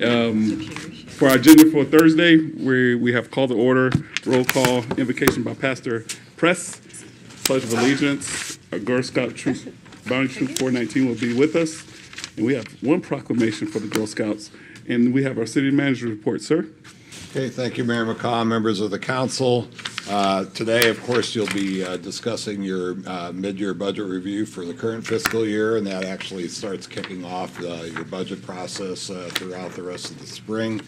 For our agenda for Thursday, we have call to order, roll call, invocation by Pastor Press, Pledge of Allegiance. Our Girl Scout troop, Bounty Troop 419 will be with us. And we have one proclamation for the Girl Scouts. And we have our city manager report, sir. Okay, thank you, Mayor McCaw, members of the council. Today, of course, you'll be discussing your mid-year budget review for the current fiscal year, and that actually starts kicking off your budget process throughout the rest of the spring.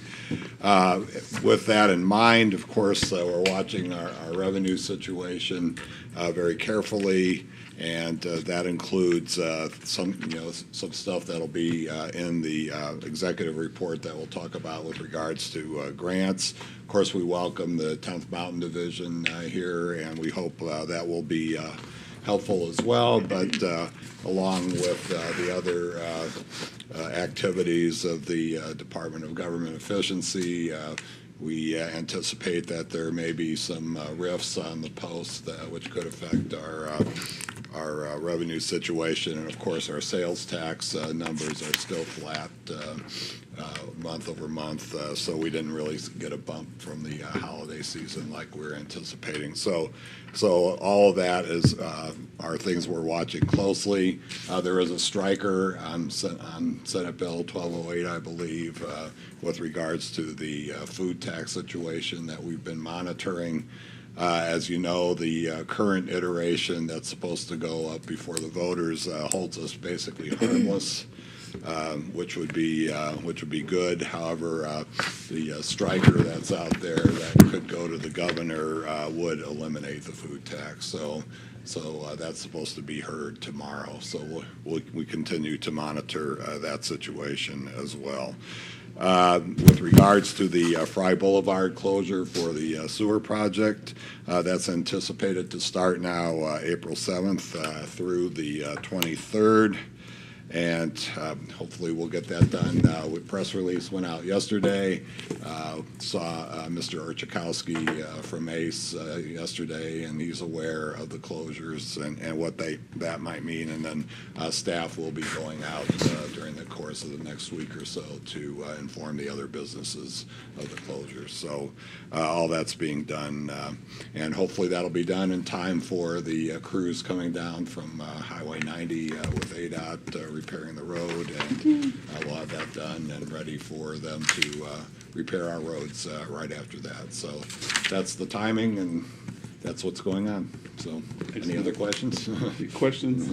With that in mind, of course, we're watching our revenue situation very carefully. And that includes some stuff that'll be in the executive report that we'll talk about with regards to grants. Of course, we welcome the 10th Mountain Division here, and we hope that will be helpful as well. But along with the other activities of the Department of Government Efficiency, we anticipate that there may be some rifts on the post which could affect our revenue situation, and of course our sales tax numbers are still flat month over month, so we didn't really get a bump from the holiday season like we were anticipating. So all of that are things we're watching closely. There is a striker on Senate Bill 1208, I believe, with regards to the food tax situation that we've been monitoring. As you know, the current iteration that's supposed to go up before the voters holds us basically harmless, which would be good. However, the striker that's out there that could go to the governor would eliminate the food tax. So that's supposed to be heard tomorrow. So we continue to monitor that situation as well. With regards to the Fry Boulevard closure for the sewer project, that's anticipated to start now April 7th through the 23rd. And hopefully we'll get that done. Press release went out yesterday. Saw Mr. Urchikowski from ACE yesterday, and he's aware of the closures and what that might mean. And then staff will be going out during the course of the next week or so to inform the other businesses of the closures. So all that's being done, and hopefully that'll be done in time for the crews coming down from Highway 90 with ADOT repairing the road, and we'll have that done and ready for them to repair our roads right after that. So that's the timing, and that's what's going on. So any other questions? Questions?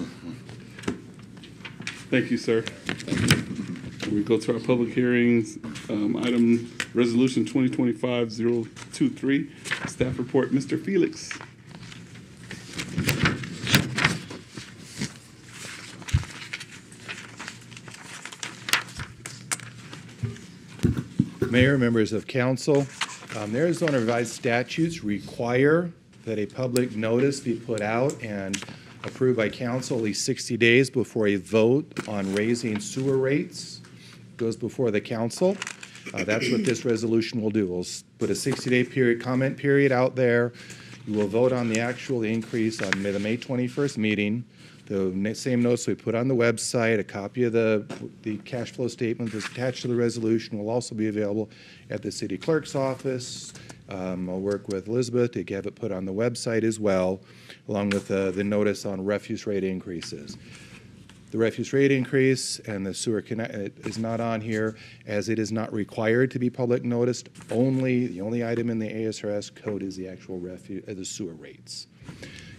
Thank you, sir. Thank you. We go to our public hearings. Item Resolution 2025-023, staff report. Mr. Felix. Mayor, members of council, the Arizona revised statutes require that a public notice be put out and approved by council at least 60 days before a vote on raising sewer rates goes before the council. That's what this resolution will do. We'll put a 60-day comment period out there. You will vote on the actual increase on the May 21st meeting. The same notes we put on the website, a copy of the cash flow statement that's attached to the resolution will also be available at the city clerk's office. I'll work with Elizabeth to have it put on the website as well, along with the notice on refuse rate increases. The refuse rate increase and the sewer is not on here, as it is not required to be public noticed. The only item in the ASRS code is the actual the sewer rates.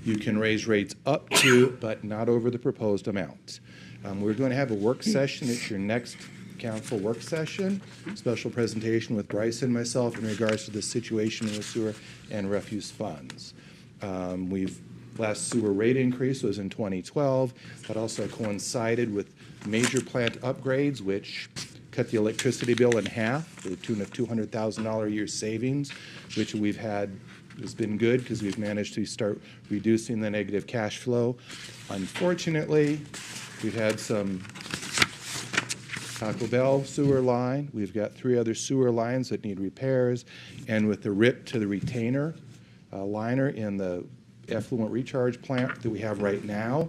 You can raise rates up to, but not over the proposed amount. We're going to have a work session. It's your next council work session. Special presentation with Bryce and myself in regards to the situation in the sewer and refuse funds. Last sewer rate increase was in 2012. That also coincided with major plant upgrades, which cut the electricity bill in half to the tune of $200,000 a year savings, which we've had. Has been good because we've managed to start reducing the negative cash flow. Unfortunately, we've had some Taco Bell sewer line. We've got 3 other sewer lines that need repairs, and with the rip to the retainer liner in the effluent recharge plant that we have right now,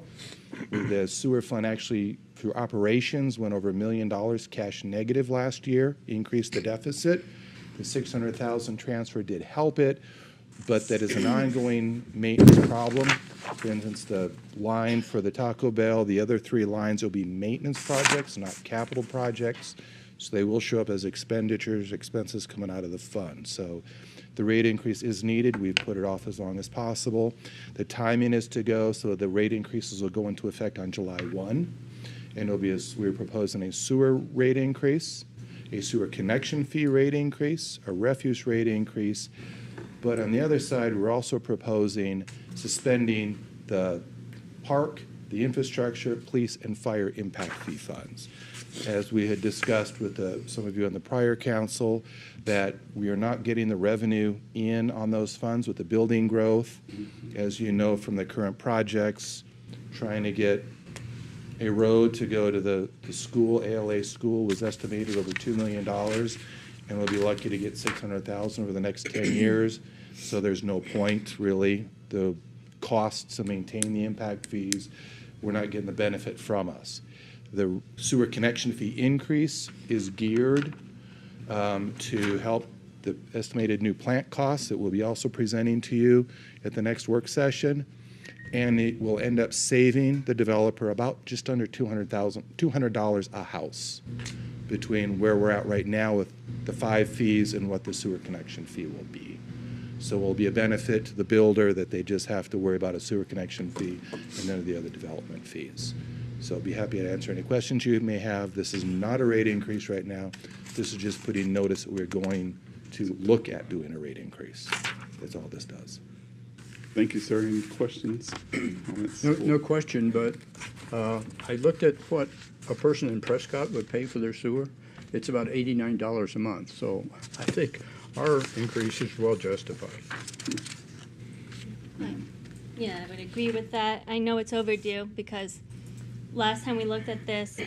The sewer fund actually, through operations, went over $1 million cash negative last year, increased the deficit. The $600,000 transfer did help it, but that is an ongoing maintenance problem. For instance, the line for the Taco Bell, the other 3 lines will be maintenance projects, not capital projects. So they will show up as expenditures, expenses coming out of the fund. So the rate increase is needed. We've put it off as long as possible. The timing is to go, so the rate increases will go into effect on July 1. And it'll be, we're proposing a sewer rate increase, a sewer connection fee rate increase, a refuse rate increase. But on the other side, we're also proposing suspending the park, the infrastructure, police, and fire impact fee funds. As we had discussed with some of you on the prior council, that we are not getting the revenue in on those funds with the building growth. As you know from the current projects, trying to get a road to go to the school, ALA school, was estimated over $2 million, and we'll be lucky to get $600,000 over the next 10 years. So there's no point, really. The costs to maintain the impact fees, we're not getting the benefit from us. The sewer connection fee increase is geared to help the estimated new plant costs that we'll be also presenting to you at the next work session. And it will end up saving the developer about just under $200 a house between where we're at right now with the 5 fees and what the sewer connection fee will be. So it will be a benefit to the builder that they just have to worry about a sewer connection fee and none of the other development fees. So I'll be happy to answer any questions you may have. This is not a rate increase right now. This is just putting notice that we're going to look at doing a rate increase. That's all this does. Thank you, sir. Any questions? Comments? No question, but I looked at what a person in Prescott would pay for their sewer. It's about $89 a month, so I think our increase is well justified. Yeah, I would agree with that. I know it's overdue because last time we looked at this,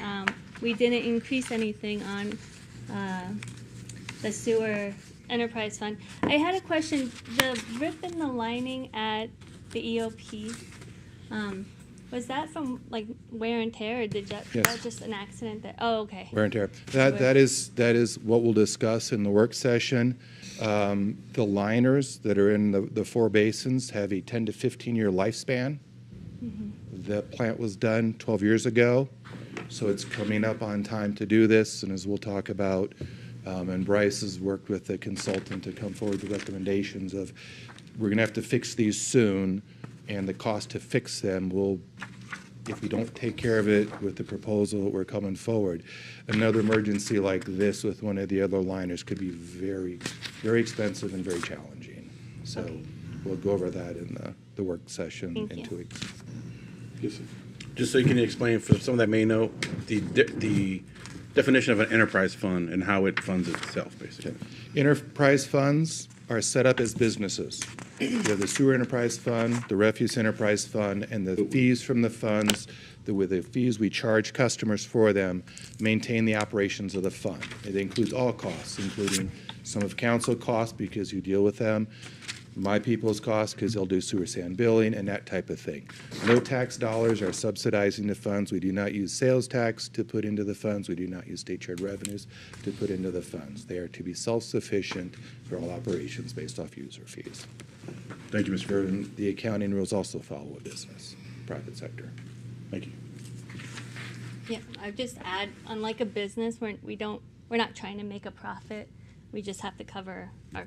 we didn't increase anything on the sewer enterprise fund. I had a question. The rip in the lining at the EOP, was that from like wear and tear, or did that, Yes. that just an accident? That okay. Wear and tear. That is what we'll discuss in the work session. The liners that are in the 4 basins have a 10 to 15-year lifespan. The plant was done 12 years ago, so it's coming up on time to do this. And as we'll talk about, and Bryce has worked with the consultant to come forward with recommendations of, we're going to have to fix these soon, and the cost to fix them will, if we don't take care of it with the proposal that we're coming forward, another emergency like this with one of the other liners could be very, very expensive and very challenging. So we'll go over that in the work session Thank in you. 2 weeks. Yes, sir. Just so you can explain for some that may know the definition of an enterprise fund and how it funds itself, basically. Enterprise funds are set up as businesses. You have the sewer enterprise fund, the refuse enterprise fund, and the fees from the funds, with the fees we charge customers for them, maintain the operations of the fund. It includes all costs, including some of council costs because you deal with them, my people's costs because they'll do sewer sand billing and that type of thing. No tax dollars are subsidizing the funds. We do not use sales tax to put into the funds. We do not use state shared revenues to put into the funds. They are to be self-sufficient for all operations based off user fees. Thank you, Mr. President. And the accounting rules also follow a business, private sector. Thank you. Yeah, I just add, unlike a business, we're not trying to make a profit. We just have to cover our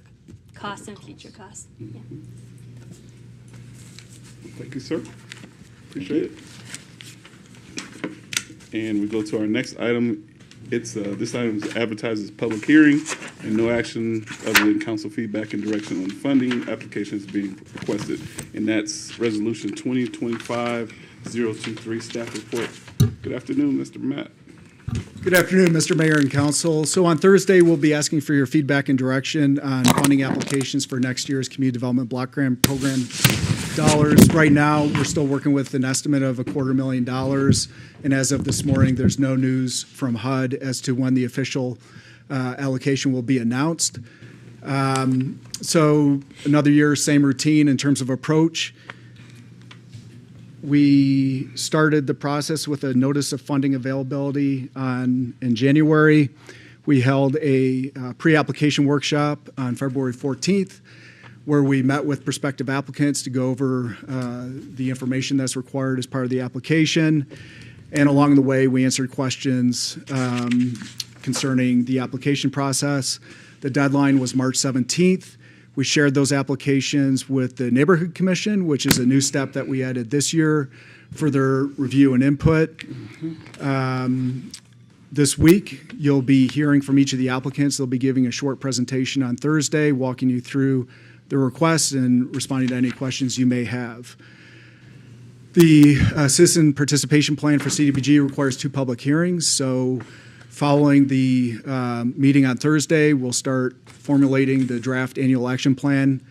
costs and future costs. Yeah. Thank you, sir. Appreciate it. And we go to our next item. It's this item is advertised as public hearing, and no action other than council feedback and direction on funding applications being requested. And that's Resolution 2025-023 staff report. Good afternoon, Mr. Matt. Good afternoon, Mr. Mayor and Council. So on Thursday, we'll be asking for your feedback and direction on funding applications for next year's Community Development Block Grant Program dollars. Right now, we're still working with an estimate of $250,000. And as of this morning, there's no news from HUD as to when the official allocation will be announced. So another year, same routine in terms of approach. we started the process with a notice of funding availability in January. We held a pre-application workshop on February 14th, where we met with prospective applicants to go over the information that's required as part of the application. And along the way, we answered questions concerning the application process. The deadline was March 17th. We shared those applications with the Neighborhood Commission, which is a new step that we added this year for their review and input. This week, you'll be hearing from each of the applicants. They'll be giving a short presentation on Thursday, walking you through the requests and responding to any questions you may have. The citizen participation plan for CDBG requires 2 public hearings. So following the meeting on Thursday, we'll start formulating the draft annual action plan.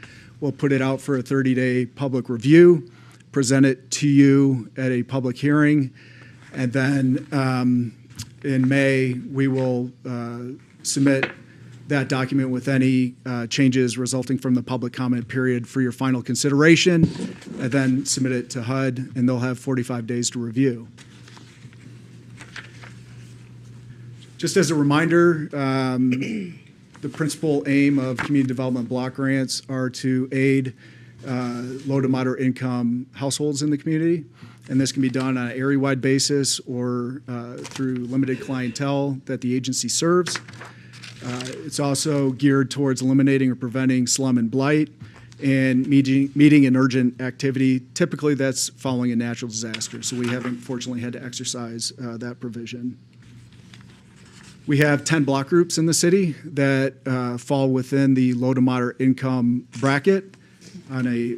We'll put it out for a 30-day public review, present it to you at a public hearing, and then in May, we will submit that document with any changes resulting from the public comment period for your final consideration, and then submit it to HUD, and they'll have 45 days to review. Just as a reminder, the principal aim of community development block grants are to aid low to moderate income households in the community. And this can be done on an area-wide basis or through limited clientele that the agency serves. It's also geared towards eliminating or preventing slum and blight and meeting an urgent activity. Typically, that's following a natural disaster, so we haven't fortunately had to exercise that provision. We have 10 block groups in the city that fall within the low to moderate income bracket on a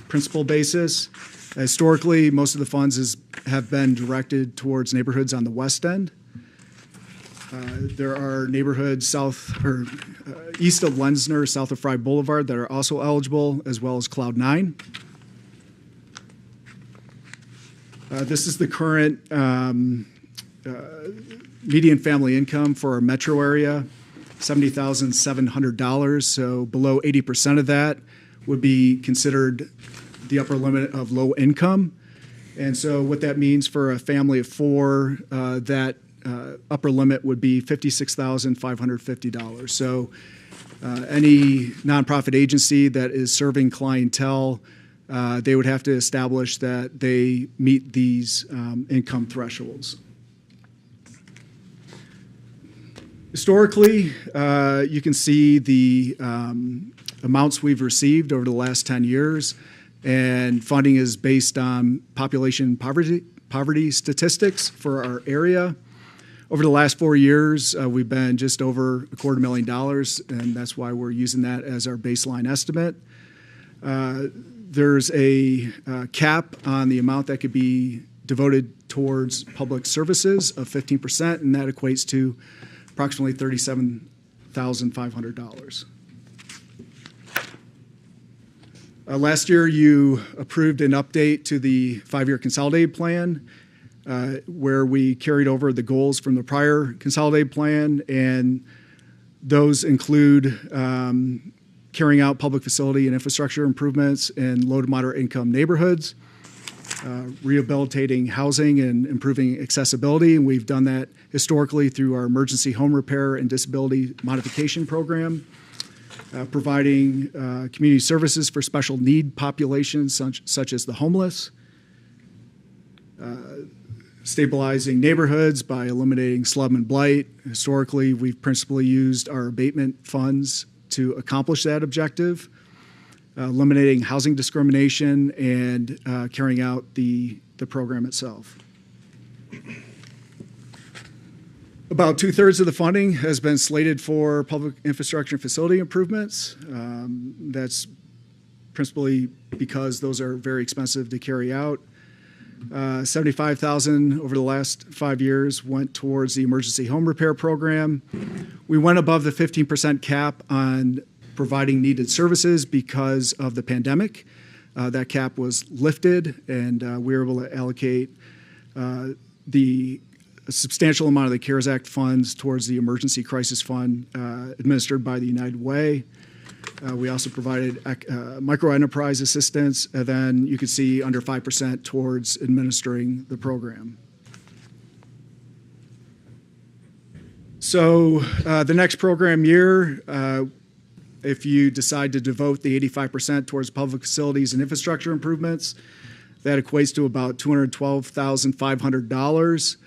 principal basis. Historically, most of the funds have been directed towards neighborhoods on the west end. There are neighborhoods east of Lenzner, south of Fry Boulevard that are also eligible, as well as Cloud 9. This is the current median family income for our metro area, $70,700. So below 80% of that would be considered the upper limit of low income. And so what that means for a family of 4, that upper limit would be $56,550. So any nonprofit agency that is serving clientele, they would have to establish that they meet these income thresholds. Historically, you can see the amounts we've received over the last 10 years, and funding is based on population poverty statistics for our area. Over the last 4 years, we've been just over $250,000, and that's why we're using that as our baseline estimate. There's a cap on the amount that could be devoted towards public services of 15%, and that equates to approximately $37,500. Last year, you approved an update to the 5-year consolidated plan, where we carried over the goals from the prior consolidated plan, and those include carrying out public facility and infrastructure improvements in low to moderate income neighborhoods, rehabilitating housing and improving accessibility, and we've done that historically through our emergency home repair and disability modification program, providing community services for special need populations such as the homeless, stabilizing neighborhoods by eliminating slum and blight. Historically, we've principally used our abatement funds to accomplish that objective, eliminating housing discrimination, and carrying out the program itself. About 2/3 of the funding has been slated for public infrastructure and facility improvements. That's principally because those are very expensive to carry out. $75,000 over the last 5 years went towards the emergency home repair program. We went above the 15% cap on providing needed services because of the pandemic. That cap was lifted, and we were able to allocate a substantial amount of the CARES Act funds towards the Emergency Crisis Fund administered by the United Way. We also provided micro enterprise assistance, and then you can see under 5% towards administering the program. So the next program year, if you decide to devote the 85% towards public facilities and infrastructure improvements, that equates to about $212,500.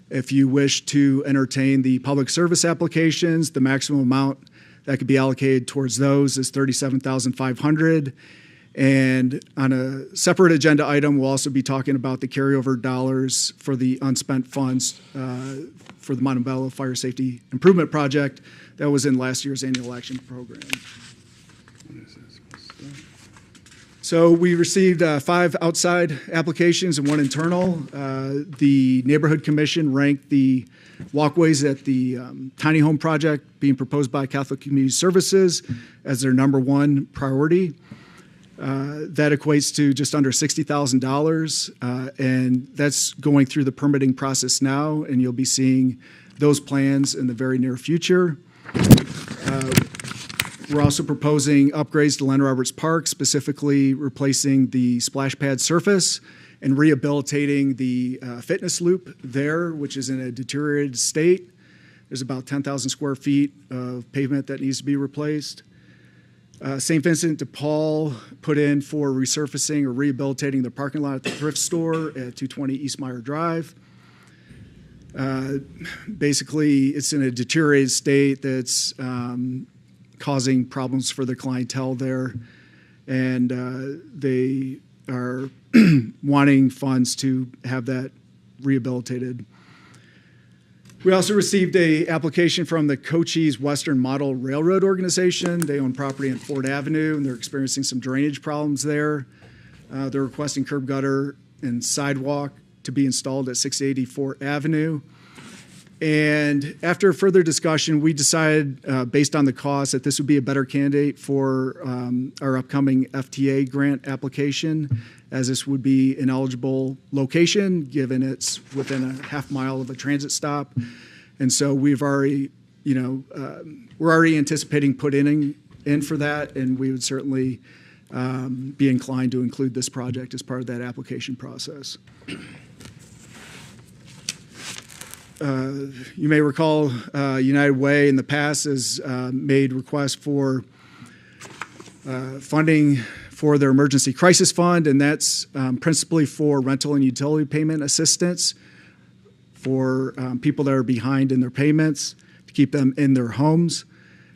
If you wish to entertain the public service applications, the maximum amount that could be allocated towards those is $37,500. And on a separate agenda item, we'll also be talking about the carryover dollars for the unspent funds for the Montebello Fire Safety Improvement Project that was in last year's annual action program. So we received 5 outside applications and 1 internal. The Neighborhood Commission ranked the walkways at the tiny home project being proposed by Catholic Community Services as their #1 priority. That equates to just under $60,000, and that's going through the permitting process now, and you'll be seeing those plans in the very near future. We're also proposing upgrades to Len Roberts Park, specifically replacing the splash pad surface and rehabilitating the fitness loop there, which is in a deteriorated state. There's about 10,000 square feet of pavement that needs to be replaced. St. Vincent de Paul put in for resurfacing or rehabilitating the parking lot at the thrift store at 220 East Meyer Drive. Basically, it's in a deteriorated state that's causing problems for the clientele there, and they are wanting funds to have that rehabilitated. We also received an application from the Cochise Western Model Railroad Organization. They own property on Ford Avenue, and they're experiencing some drainage problems there. They're requesting curb gutter and sidewalk to be installed at 680 Fort Avenue. And after further discussion, we decided, based on the cost, that this would be a better candidate for our upcoming FTA grant application, as this would be an eligible location, given it's within a half mile of a transit stop. And so we've already, we're already anticipating putting in for that, and we would certainly be inclined to include this project as part of that application process. You may recall United Way in the past has made requests for funding for their emergency crisis fund, and that's principally for rental and utility payment assistance for people that are behind in their payments to keep them in their homes.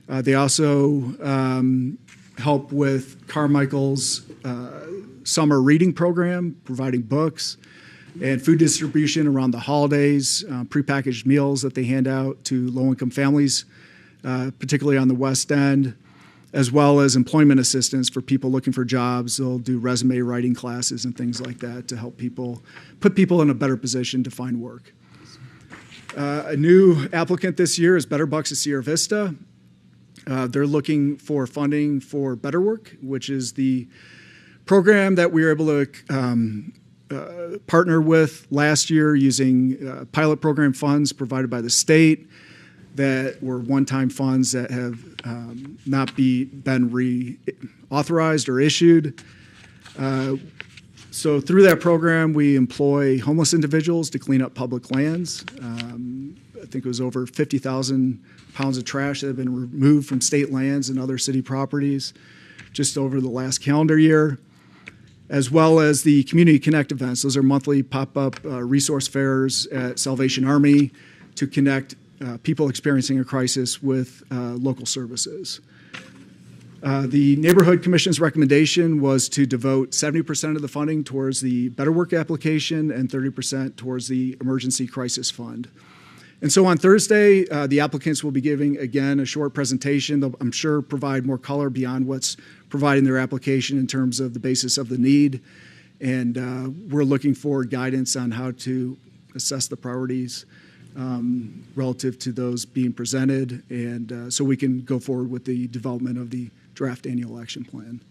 They also help with Carmichael's summer reading program, providing books and food distribution around the holidays, prepackaged meals that they hand out to low-income families, particularly on the West End, as well as employment assistance for people looking for jobs. They'll do resume writing classes and things like that to help put people in a better position to find work. A new applicant this year is Better Bucks of Sierra Vista. They're looking for funding for Better Work, which is the program that we were able to partner with last year using pilot program funds provided by the state that were one-time funds that have not been reauthorized or issued. So through that program, we employ homeless individuals to clean up public lands. I think it was over 50,000 pounds of trash that have been removed from state lands and other city properties just over the last calendar year, as well as the Community Connect events. Those are monthly pop-up resource fairs at Salvation Army to connect people experiencing a crisis with local services. The Neighborhood Commission's recommendation was to devote 70% of the funding towards the Better Work application and 30% towards the Emergency Crisis Fund. And so on Thursday, the applicants will be giving, again, a short presentation. They'll, I'm sure, provide more color beyond what's provided in their application in terms of the basis of the need. And we're looking for guidance on how to assess the priorities relative to those being presented, and so we can go forward with the development of the draft annual action plan.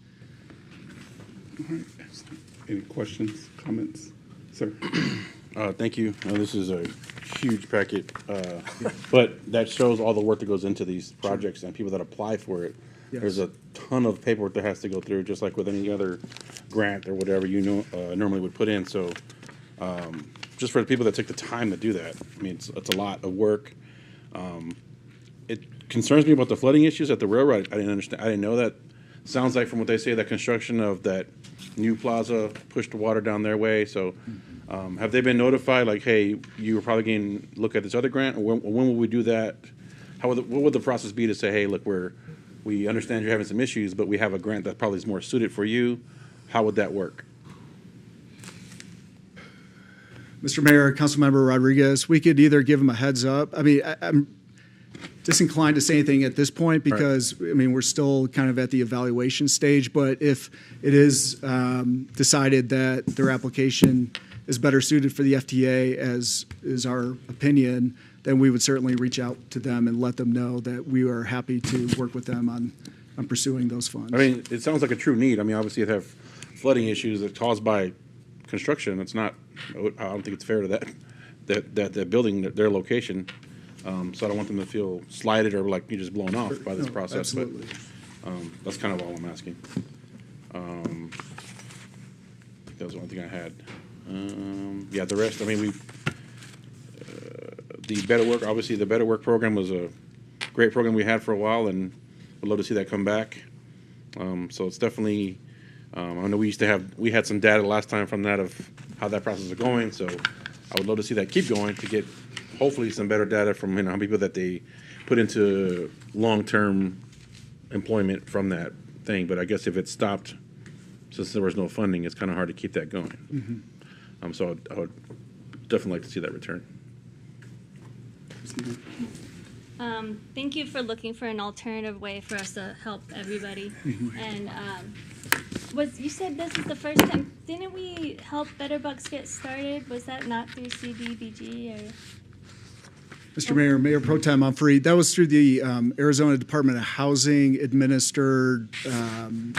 All right. Any questions, comments? Sir? Thank you. This is a huge packet, but that shows all the work that goes into these projects and people that apply for it. There's a ton of paperwork that has to go through, just like with any other grant or whatever you normally would put in. So, just for the people that take the time to do that, I mean, it's a lot of work. It concerns me about the flooding issues at the railroad. I didn't understand. I didn't know that. Sounds like from what they say, that construction of that new plaza pushed the water down their way. So, have they been notified? Like, hey, you were probably going to look at this other grant, or when will we do that? What would the process be to say, hey, look, we understand you're having some issues, but we have a grant that probably is more suited for you. How would that work? Mr. Mayor, Councilmember Rodriguez, we could either give them a heads up. I mean, I'm disinclined to say anything at this point because, I mean, we're still kind of at the evaluation stage. But if it is decided that their application is better suited for the FTA, as is our opinion, then we would certainly reach out to them and let them know that we are happy to work with them on pursuing those funds. I mean, it sounds like a true need. I mean, obviously, they have flooding issues that caused by construction. It's not. I don't think it's fair to that building, their location. So I don't want them to feel slighted or like you're just blown off by this No, process. absolutely. But that's kind of all I'm asking. I think that was the only thing I had. Yeah, the rest. I mean, the Better Work. Obviously, the Better Work program was a great program we had for a while, and would love to see that come back. So it's definitely. I know we had some data last time from that of how that process is going. So I would love to see that keep going to get hopefully some better data from how people that they put into long-term employment from that thing. But I guess if it stopped, since there was no funding, it's kind of hard to keep that going. So I would definitely like to see that return. Thank you for looking for an alternative way for us to help everybody. And you said this is the first time, didn't we help Better Bucks get started? Was that not through CDBG or? Mr. Mayor, Mayor Pro Tem Humphrey, that was through the Arizona Department of Housing administered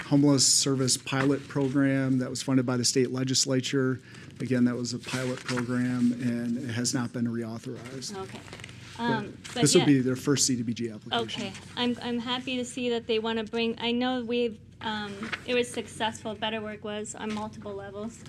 homeless service pilot program that was funded by the state legislature. Again, that was a pilot program and it has not been reauthorized. Okay. But But this will yeah. be their first CDBG application. Okay, I'm happy to see that they want to bring. I know it was successful. Better Work was on multiple levels.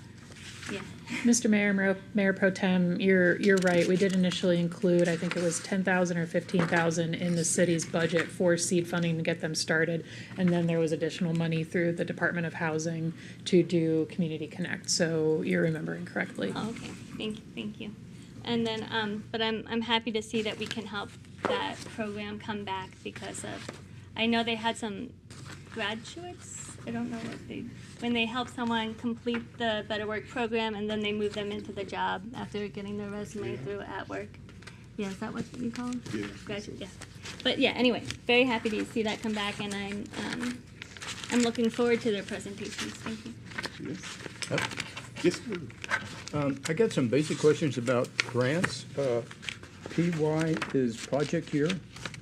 Yeah. Mr. Mayor, Mayor Pro Tem, you're right. We did initially include, I think it was 10,000 or 15,000 in the city's budget for seed funding to get them started, and then there was additional money through the Department of Housing to do Community Connect. So you're remembering correctly. Oh, okay. Thank you. And then, but I'm happy to see that we can help that program come back because of. I know they had some graduates. I don't know when they help someone complete the Better Work program and then they move them into the job after getting their resume through at work. Yeah, is that what you call them? Yeah. Graduate, yeah. But yeah, anyway, very happy to see that come back, and I'm looking forward to their presentations. Thank you. Yes. I got some basic questions about grants. PY is project year,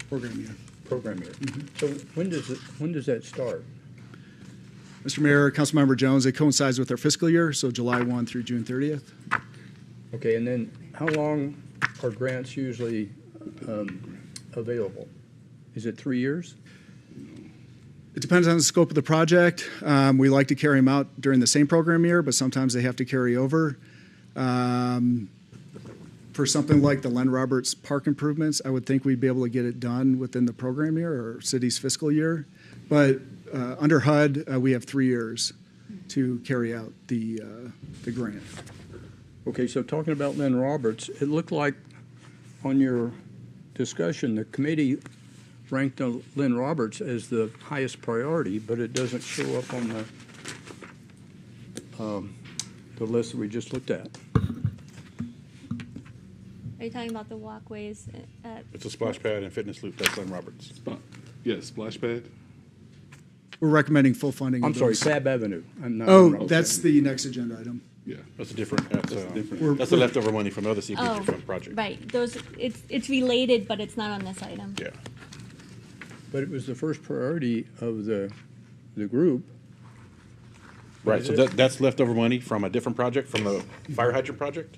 Program year. program year. So when does that start? Mr. Mayor, Councilmember Jones, it coincides with our fiscal year, so July 1 through June 30th. Okay, and then how long are grants usually available? Is it 3 years? It depends on the scope of the project. We like to carry them out during the same program year, but sometimes they have to carry over. For something like the Len Roberts Park improvements, I would think we'd be able to get it done within the program year or city's fiscal year. But under HUD, we have 3 years to carry out the grant. Okay, so talking about Len Roberts, it looked like on your discussion, the committee ranked Len Roberts as the highest priority, but it doesn't show up on the list that we just looked at. Are you talking about the walkways at? It's a splash pad and fitness loop. That's Len Roberts. Yes, splash pad. We're recommending full funding. of I'm sorry, those. Fab Avenue. I'm not. Oh, that's the next agenda item. Yeah. That's a different. That's different. the leftover money from the other CPG Oh, fund project. right. Those it's related, but it's not on this item. Yeah. But it was the first priority of the group. Right. Is So it? that's leftover money from a different project, from the fire hydrant project.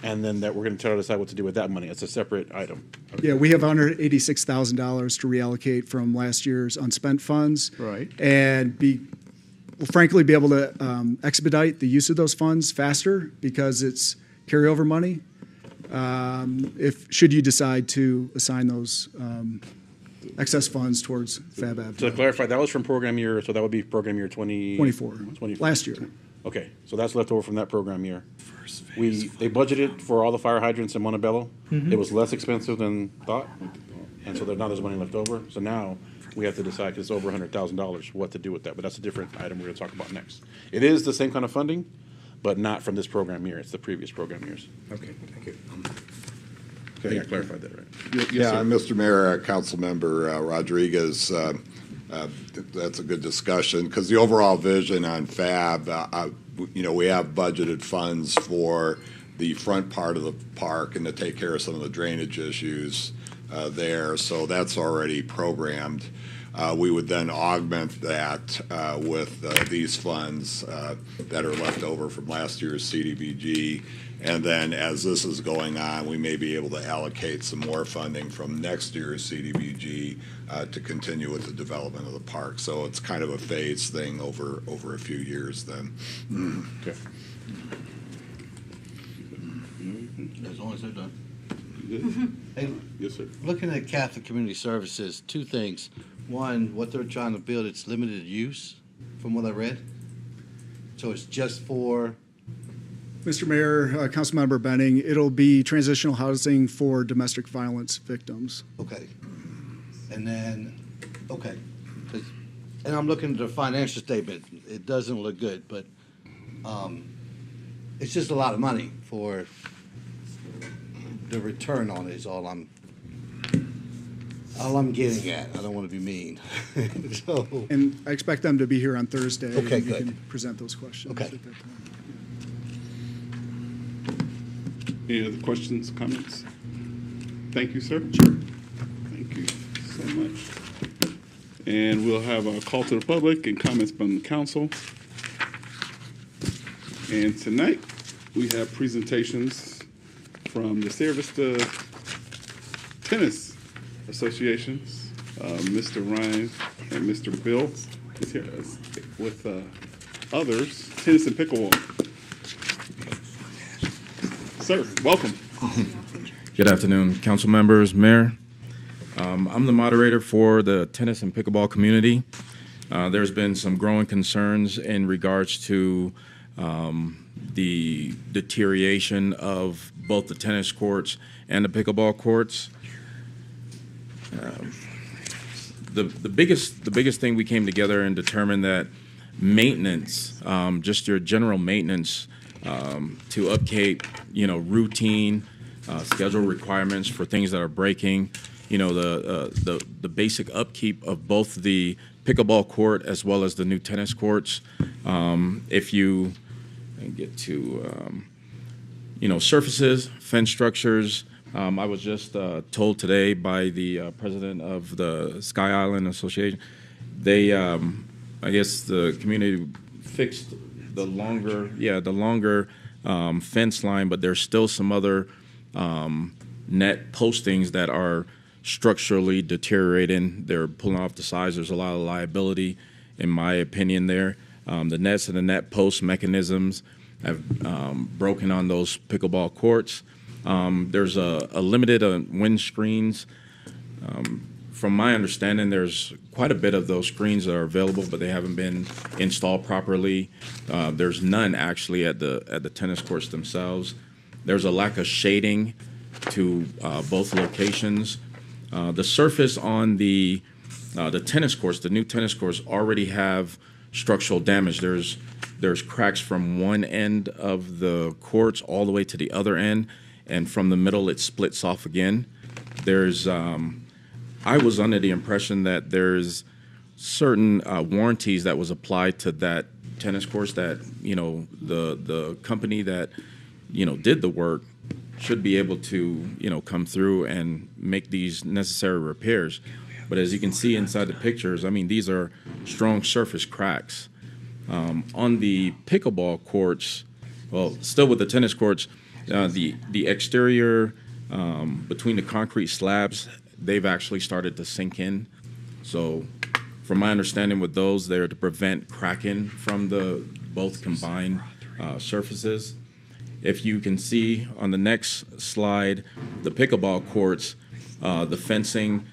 and then that we're going to try to decide what to do with that money. It's a separate item. Yeah, we have $186,000 to reallocate from last year's unspent funds. Right. And frankly, be able to expedite the use of those funds faster because it's carryover money. Should you decide to assign those excess funds towards FABAB To clarify, that was from program year, so that would be program year 24, 24. last year. Okay, so that's left over from that program year. They budgeted for all the fire hydrants in Montebello. It was less expensive than thought, and so now there's money left over. So now we have to decide, because it's over $100,000, what to do with that. But that's a different item we're going to talk about next. It is the same kind of funding, but not from this program year. It's the previous program years. Okay, thank you. I think I clarified that, right? Yeah, Mr. Mayor, Councilmember Rodriguez, that's a good discussion, because the overall vision on FAB, we have budgeted funds for the front part of the park and to take care of some of the drainage issues there, so that's already programmed. We would then augment that with these funds that are left over from last year's CDBG. And then as this is going on, we may be able to allocate some more funding from next year's CDBG to continue with the development of the park. So it's kind of a phased thing over a few years then. Okay. As long as they're done. Good. Hey, Yes, sir. looking at Catholic Community Services, two things. One, what they're trying to build, it's limited use, from what I read. So it's just for, Mr. Mayor, Councilmember Benning, it'll be transitional housing for domestic violence victims. okay. And then, okay. And I'm looking at the financial statement. It doesn't look good, but it's just a lot of money for the return on it is all I'm getting at. I don't want to be mean. So, And I expect them to be here on Thursday. Okay, and you good. can present those questions Okay. at that time. Any other questions, comments? Thank you, sir. Sure. Thank you so much. And we'll have a call to the public and comments from the council. And tonight, we have presentations from the Sierra Vista Tennis Associations. Mr. Ryan and Mr. Bill is here with others, tennis and pickleball. Sir, welcome. Good afternoon, council members, mayor. I'm the moderator for the tennis and pickleball community. There's been some growing concerns in regards to the deterioration of both the tennis courts and the pickleball courts. The biggest thing we came together and determined that maintenance, just your general maintenance, to upkeep, routine schedule requirements for things that are breaking, the basic upkeep of both the pickleball court as well as the new tennis courts. If you get to, surfaces, fence structures. I was just told today by the president of the Sky Island Association, they, I guess the community fixed the longer fence line, but there's still some other net postings that are structurally deteriorating. They're pulling off the sides. There's a lot of liability, in my opinion, there. The nets and the net post mechanisms have broken on those pickleball courts. There's a limited wind screens. From my understanding, there's quite a bit of those screens that are available, but they haven't been installed properly. There's none actually at the tennis courts themselves. There's a lack of shading to both locations. The surface on the tennis courts, the new tennis courts, already have structural damage. There's cracks from one end of the courts all the way to the other end, and from the middle it splits off again. I was under the impression that there's certain warranties that was applied to that tennis course that, the company that, did the work should be able to, come through and make these necessary repairs. But as you can see inside the pictures, these are strong surface cracks. On the pickleball courts, well, still with the tennis courts, The exterior between the concrete slabs, they've actually started to sink in. So from my understanding with those, they're to prevent cracking from the both combined surfaces. If you can see on the next slide, the pickleball courts, the fencing,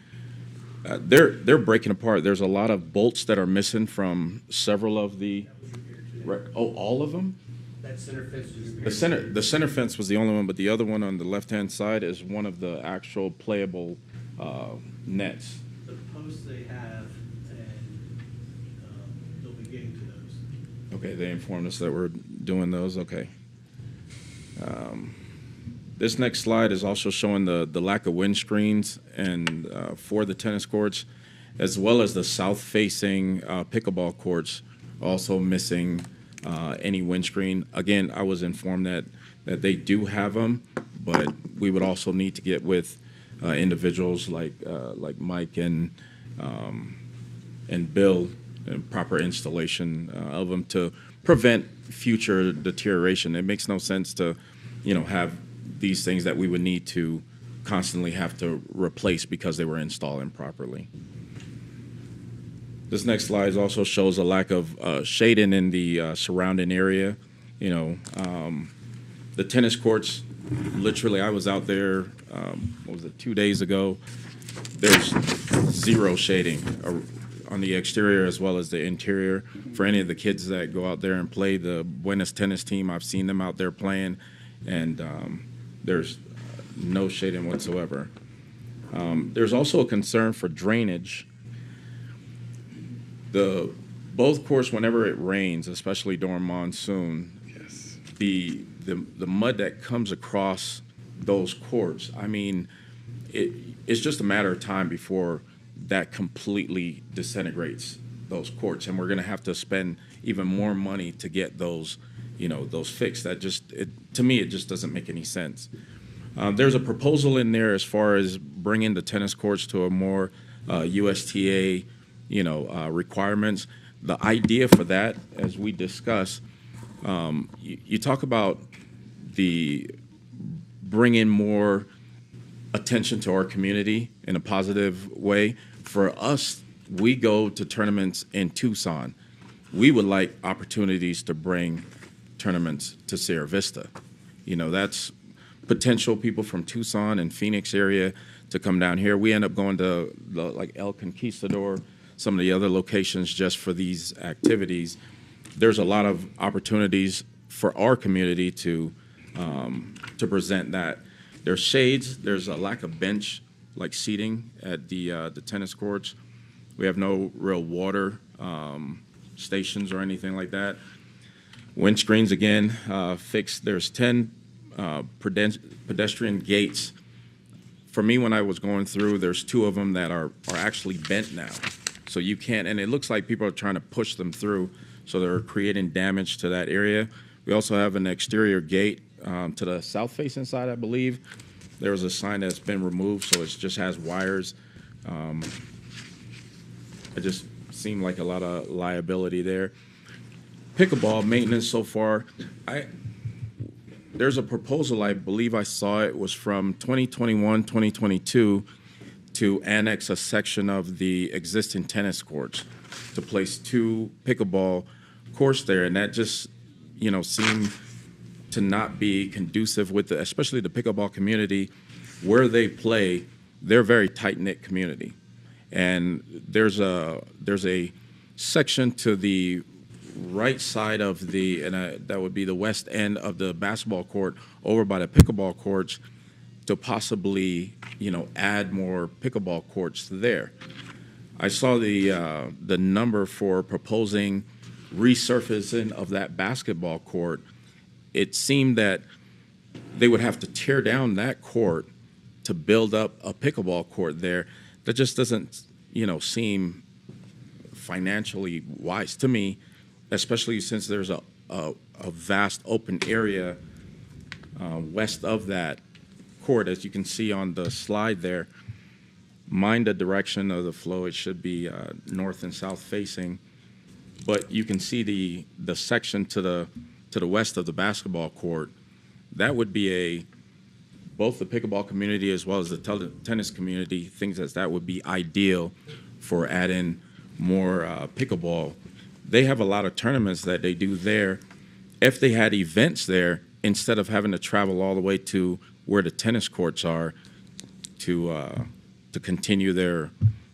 they're breaking apart. There's a lot of bolts that are missing from several of the. All of them? That center fence is. The center fence was the only one, but the other one on the left-hand side is one of the actual playable nets. The posts they have, and they'll be getting to those. Okay, they informed us that we're doing those. Okay. This next slide is also showing the lack of windscreens and for the tennis courts, as well as the south-facing pickleball courts, also missing any windscreen. Again, I was informed that they do have them, but we would also need to get with individuals like Mike and Bill, and proper installation of them to prevent future deterioration. It makes no sense to, have these things that we would need to constantly have to replace because they were installed improperly. This next slide also shows a lack of shading in the surrounding area. The tennis courts, literally, I was out there, 2 days ago. There's zero shading on the exterior as well as the interior. For any of the kids that go out there and play the Buenos tennis team, I've seen them out there playing, and there's no shading whatsoever. There's also a concern for drainage. Both courts, whenever it rains, especially during monsoon, Yes. the mud that comes across those courts, I mean, it's just a matter of time before that completely disintegrates those courts, and we're going to have to spend even more money to get those fixed. To me, it just doesn't make any sense. There's a proposal in there as far as bringing the tennis courts to a more USTA requirements. The idea for that, as we discuss, you talk about bringing more attention to our community in a positive way. For us, we go to tournaments in Tucson. We would like opportunities to bring tournaments to Sierra Vista. That's potential people from Tucson and Phoenix area to come down here. We end up going to like El Conquistador, some of the other locations just for these activities. There's a lot of opportunities for our community to present that. There's shades. There's a lack of bench like seating at the tennis courts. We have no real water stations or anything like that. Windscreens again fixed. There's 10 pedestrian gates. For me, when I was going through, there's 2 of them that are actually bent now. So you can't, and it looks like people are trying to push them through, so they're creating damage to that area. We also have an exterior gate to the south-facing side, I believe. There was a sign that's been removed, so it just has wires. It just seemed like a lot of liability there. Pickleball maintenance so far, there's a proposal, I believe I saw it was from 2021, 2022, to annex a section of the existing tennis courts to place 2 pickleball courts there, and that just, seemed to not be conducive with especially the pickleball community where they play. They're a very tight-knit community, and there's a section to the right side of that would be the west end of the basketball court over by the pickleball courts to possibly, add more pickleball courts there. I saw the number for proposing resurfacing of that basketball court. It seemed that they would have to tear down that court to build up a pickleball court there. That just doesn't, seem financially wise to me, especially since there's a vast open area west of that court, as you can see on the slide there. Mind the direction of the flow, it should be north and south facing, but you can see the section to the west of the basketball court. that would be both the pickleball community as well as the tennis community thinks that would be ideal for adding more pickleball. They have a lot of tournaments that they do there. If they had events there, instead of having to travel all the way to where the tennis courts are to continue their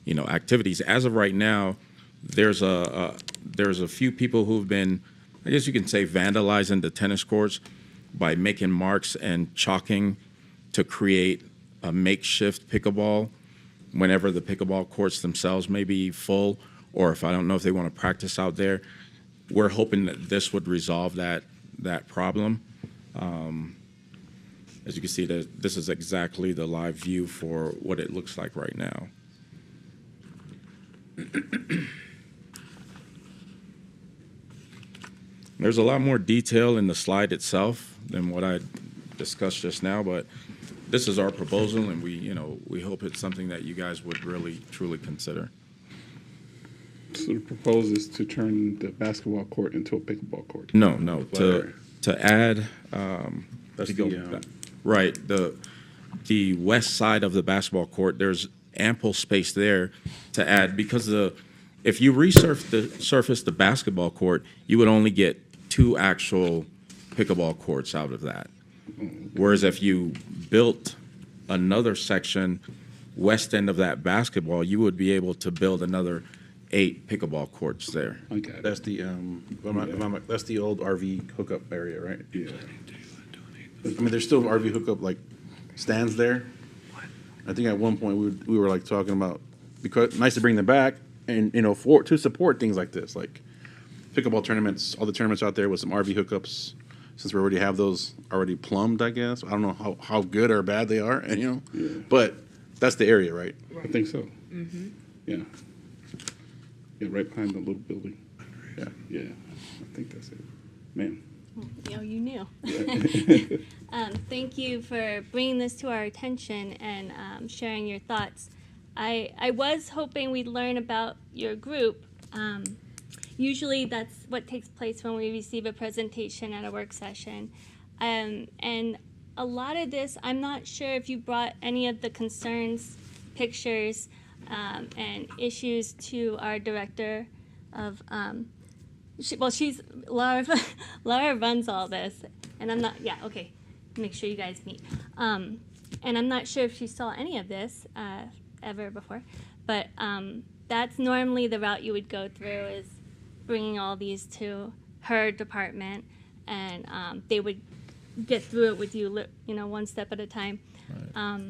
activities. As of right now, there's a few people who've been, I guess you can say, vandalizing the tennis courts by making marks and chalking to create a makeshift pickleball whenever the pickleball courts themselves may be full, or if I don't know if they want to practice out there. We're hoping that this would resolve that problem. As you can see, this is exactly the live view for what it looks like right now. There's a lot more detail in the slide itself than what I discussed just now, but this is our proposal, and we hope it's something that you guys would really, truly consider. So the proposal is to turn the basketball court into a pickleball court. No, to add, That's right, the west side of the basketball court, there's ample space there to add, because if you resurface the basketball court, you would only get 2 actual pickleball courts out of that. Whereas if you built another section west end of that basketball, you would be able to build another 8 pickleball courts there. Okay. That's the that's the old RV hookup area, right? Yeah. I mean, there's still RV hookup like stands there. I think at one point we were like talking about, because nice to bring them back and to support things like this, like pickleball tournaments, all the tournaments out there with some RV hookups. Since we already have those already plumbed, I guess. I don't know how good or bad they are, Yeah. but that's the area, right? I think so. Yeah. Yeah, right behind the little building. Yeah. Yeah, I think that's it. Man. You knew. Thank you for bringing this to our attention and sharing your thoughts. I was hoping we'd learn about your group. Usually that's what takes place when we receive a presentation at a work session. And a lot of this, I'm not sure if you brought any of the concerns, pictures, and issues to our director of, she's Laura. Laura runs all this, and I'm not. Yeah, okay. Make sure you guys meet. And I'm not sure if she saw any of this ever before, but that's normally the route you would go through, is bringing all these to her department, and they would get through it with you, one step at a time. Right.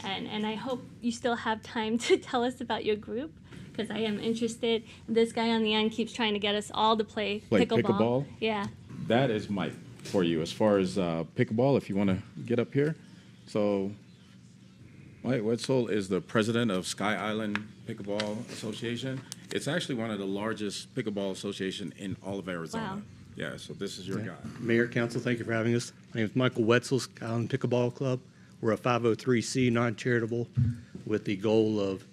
And I hope you still have time to tell us about your group, because I am interested. This guy on the end keeps trying to get us all to play pickleball. Yeah. That is Mike for you. As far as pickleball, if you want to get up here. So Mike Wetzel is the president of Sky Island Pickleball Association. It's actually one of the largest pickleball association in all of Arizona. Wow. Yeah, so this is your guy. Mayor, council, thank you for having us. My name is Michael Wetzel, Sky Island Pickleball Club. We're a 503c non-charitable with the goal of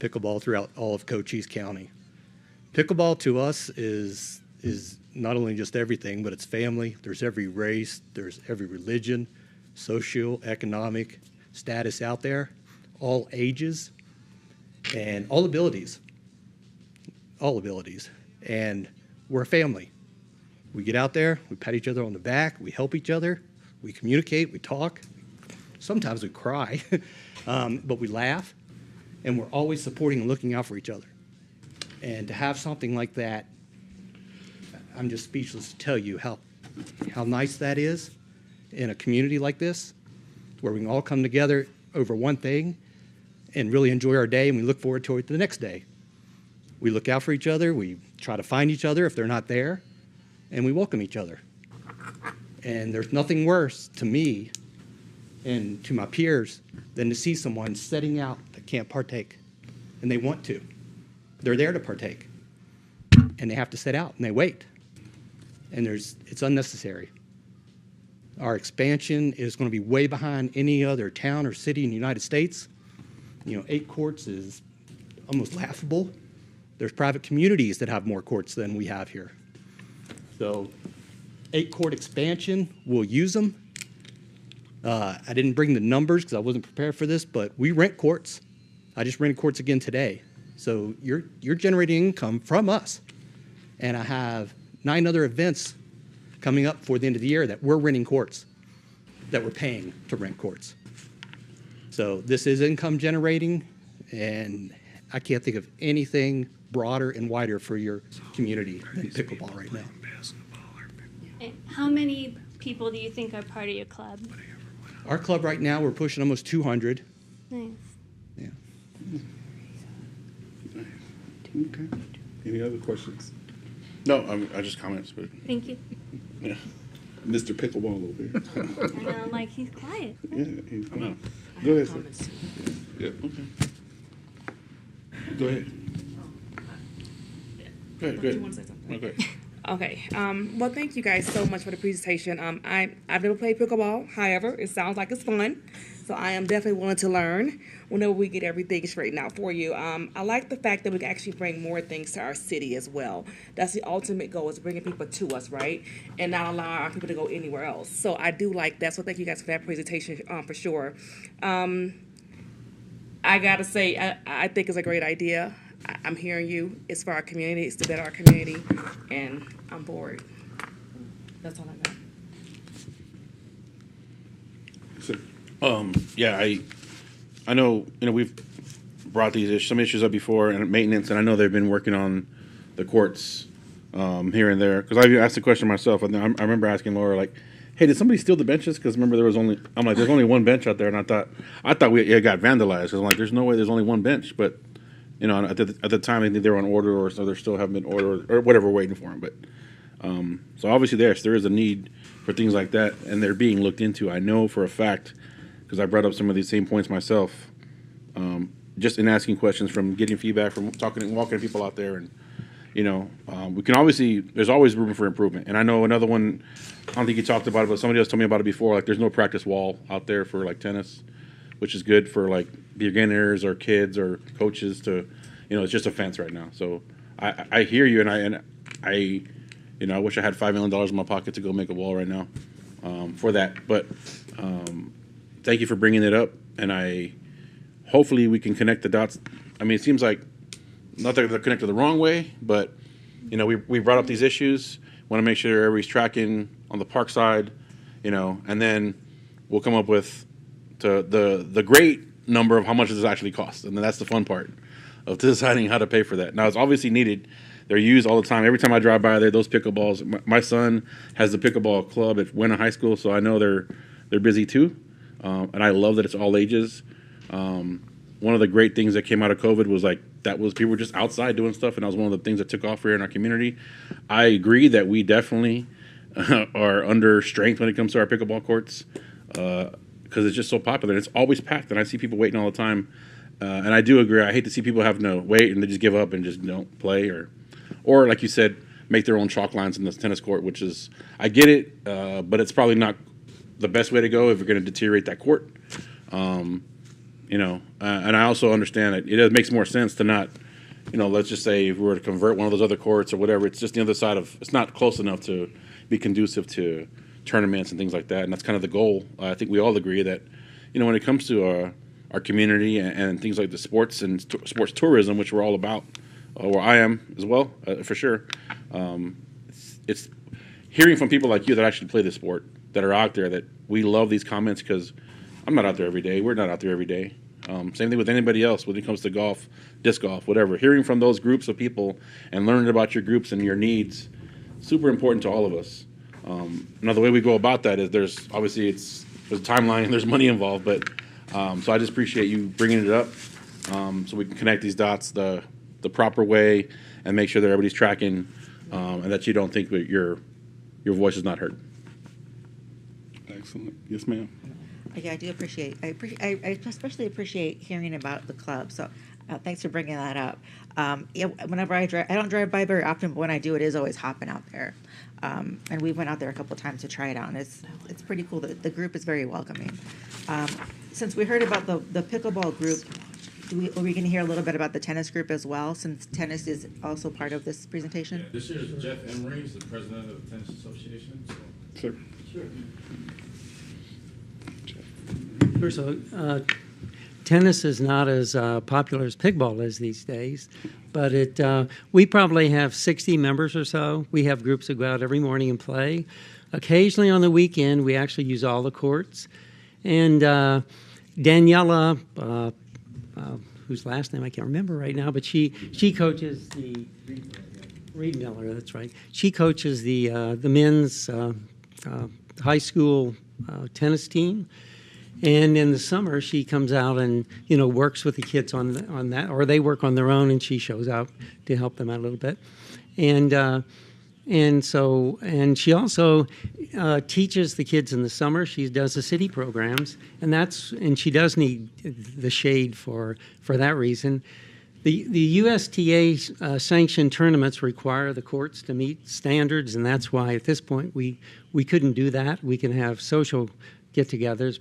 pickleball throughout all of Cochise County. Pickleball to us is not only just everything, but it's family. There's every race, there's every religion, socio-economic status out there, all ages, and all abilities. All abilities. And we're a family. We get out there, we pat each other on the back, we help each other, we communicate, we talk. Sometimes we cry, but we laugh, and we're always supporting and looking out for each other. And to have something like that, I'm just speechless to tell you how nice that is in a community like this, where we can all come together over one thing and really enjoy our day, and we look forward to it the next day. We look out for each other, we try to find each other if they're not there, and we welcome each other. And there's nothing worse to me and to my peers than to see someone setting out that can't partake, and they want to. They're there to partake, and they have to sit out, and they wait. And it's unnecessary. Our expansion is going to be way behind any other town or city in the United States. 8 courts is almost laughable. There's private communities that have more courts than we have here. So 8-court expansion, we'll use them. I didn't bring the numbers because I wasn't prepared for this, but we rent courts. I just rented courts again today. So you're generating income from us. And I have 9 other events coming up for the end of the year that we're renting courts, that we're paying to rent courts. So this is income generating, and I can't think of anything broader and wider for your community than pickleball right now. And how many people do you think are part of your club? Our club right now, we're pushing almost 200. Nice. Yeah. Okay. Any other questions? No, I just comments, but Thank you. yeah. Mr. Pickleball over here. I know, like, he's quiet. Yeah, he's fine. Go ahead, sir. Yeah, okay. Go ahead. Good. Okay. Okay. Well, thank you guys so much for the presentation. I've never played pickleball. However, it sounds like it's fun. So I am definitely willing to learn whenever we get everything straightened out for you. I like the fact that we can actually bring more things to our city as well. That's the ultimate goal, is bringing people to us, right? And not allow our people to go anywhere else. So I do like that. So thank you guys for that presentation for sure. I got to say, I think it's a great idea. I'm hearing you. It's for our community. It's to better our community. And I'm bored. That's all I got. Sir. Yeah, I know, we've brought some issues up before, and maintenance, and I know they've been working on the courts here and there. Because I asked the question myself, and I remember asking Laura, like, hey, did somebody steal the benches? Because remember, there's only one bench out there, and I thought it got vandalized. Because I'm like, there's no way there's only one bench. But, at the time, I think they were on order, or so they still haven't been ordered, or whatever, waiting for them. But, so obviously there is a need for things like that, and they're being looked into. I know for a fact, because I brought up some of these same points myself, just in asking questions, from getting feedback, from talking and walking to people out there, and we can there's always room for improvement. And I know another one, I don't think you talked about it, but somebody else told me about it before. Like, there's no practice wall out there for like tennis, which is good for like beginners or kids or coaches to, it's just a fence right now. So I hear you, and I wish I had $5 million in my pocket to go make a wall right now for that. But thank you for bringing it up, and hopefully we can connect the dots. I mean, it seems like, not that they're connected the wrong way, but we brought up these issues. Want to make sure everybody's tracking on the park side, and then we'll come up with the great number of how much this actually costs, and then that's the fun part of deciding how to pay for that. Now, it's obviously needed. They're used all the time. Every time I drive by there, those pickleballs. My son has the pickleball club at Winna High School, so I know they're busy too, and I love that it's all ages. One of the great things that came out of COVID was people were just outside doing stuff, and that was one of the things that took off here in our community. I agree that we definitely are under strength when it comes to our pickleball courts, because it's just so popular, and it's always packed, and I see people waiting all the time. And I do agree. I hate to see people having to wait and they just give up and just don't play, or like you said, make their own chalk lines in the tennis court, which is, I get it, but it's probably not the best way to go if you're going to deteriorate that court. And I also understand that it makes more sense to not, let's just say if we were to convert one of those other courts or whatever, it's just the other side of, it's not close enough to be conducive to tournaments and things like that. And that's kind of the goal. I think we all agree that, when it comes to our community and things like the sports and sports tourism, which we're all about, where I am as well, for sure. It's hearing from people like you that actually play the sport, that are out there, that we love these comments, because I'm not out there every day. We're not out there every day. Same thing with anybody else when it comes to golf, disc golf, whatever. Hearing from those groups of people and learning about your groups and your needs, super important to all of us. Now, the way we go about that is there's a timeline and there's money involved, but so I just appreciate you bringing it up, so we can connect these dots the proper way and make sure that everybody's tracking, and that you don't think that your voice is not heard. Excellent. Yes, ma'am. Yeah, I do appreciate. I especially appreciate hearing about the club. So, thanks for bringing that up. Whenever I don't drive by very often, but when I do, it is always hopping out there. And we went out there a couple of times to try it out, and it's pretty cool. The group is very welcoming. Since we heard about the pickleball group, Are we going to hear a little bit about the tennis group as well, since tennis is also part of this presentation? This year is Jeff Emery, he's the president of the Tennis Association. Sure. Sure. So, tennis is not as popular as pickleball is these days, but we probably have 60 members or so. We have groups that go out every morning and play. Occasionally on the weekend, we actually use all the courts. And Daniela, whose last name I can't remember right now, but she coaches the Reed Miller. That's right. She coaches the men's high school tennis team. And in the summer, she comes out and works with the kids on that, or they work on their own, and she shows out to help them out a little bit. And she also teaches the kids in the summer. She does the city programs, and she does need the shade for that reason. The USTA sanctioned tournaments require the courts to meet standards, and that's why at this point we couldn't do that. We can have social get-togethers,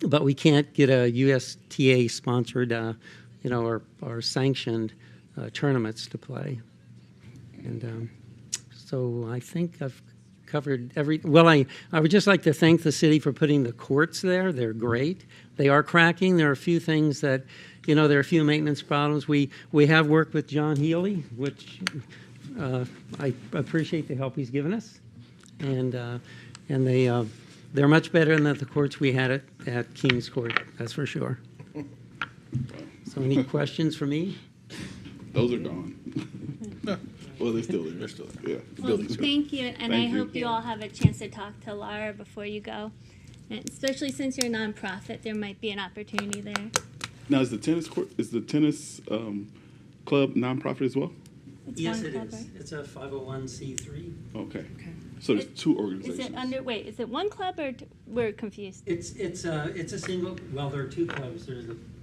but we can't get a USTA sponsored, or sanctioned tournaments to play. And so I think I've covered well, I would just like to thank the city for putting the courts there. They're great. They are cracking. There are a few things that, there are a few maintenance problems. We have worked with John Healy, which I appreciate the help he's given us. And they're much better than the courts we had at Kings Court, that's for sure. So any questions for me? Those are gone. Well, they're still there. They're still there. Yeah. Well, thank you, and I hope you all have a chance to talk to Laura before you go. And especially since you're a nonprofit, there might be an opportunity there. Now, is the tennis club nonprofit as well? Yes, it is. It's a 501c3. Okay. So there's two organizations. Is it one club or we're confused? It's a single. Well, there are two clubs.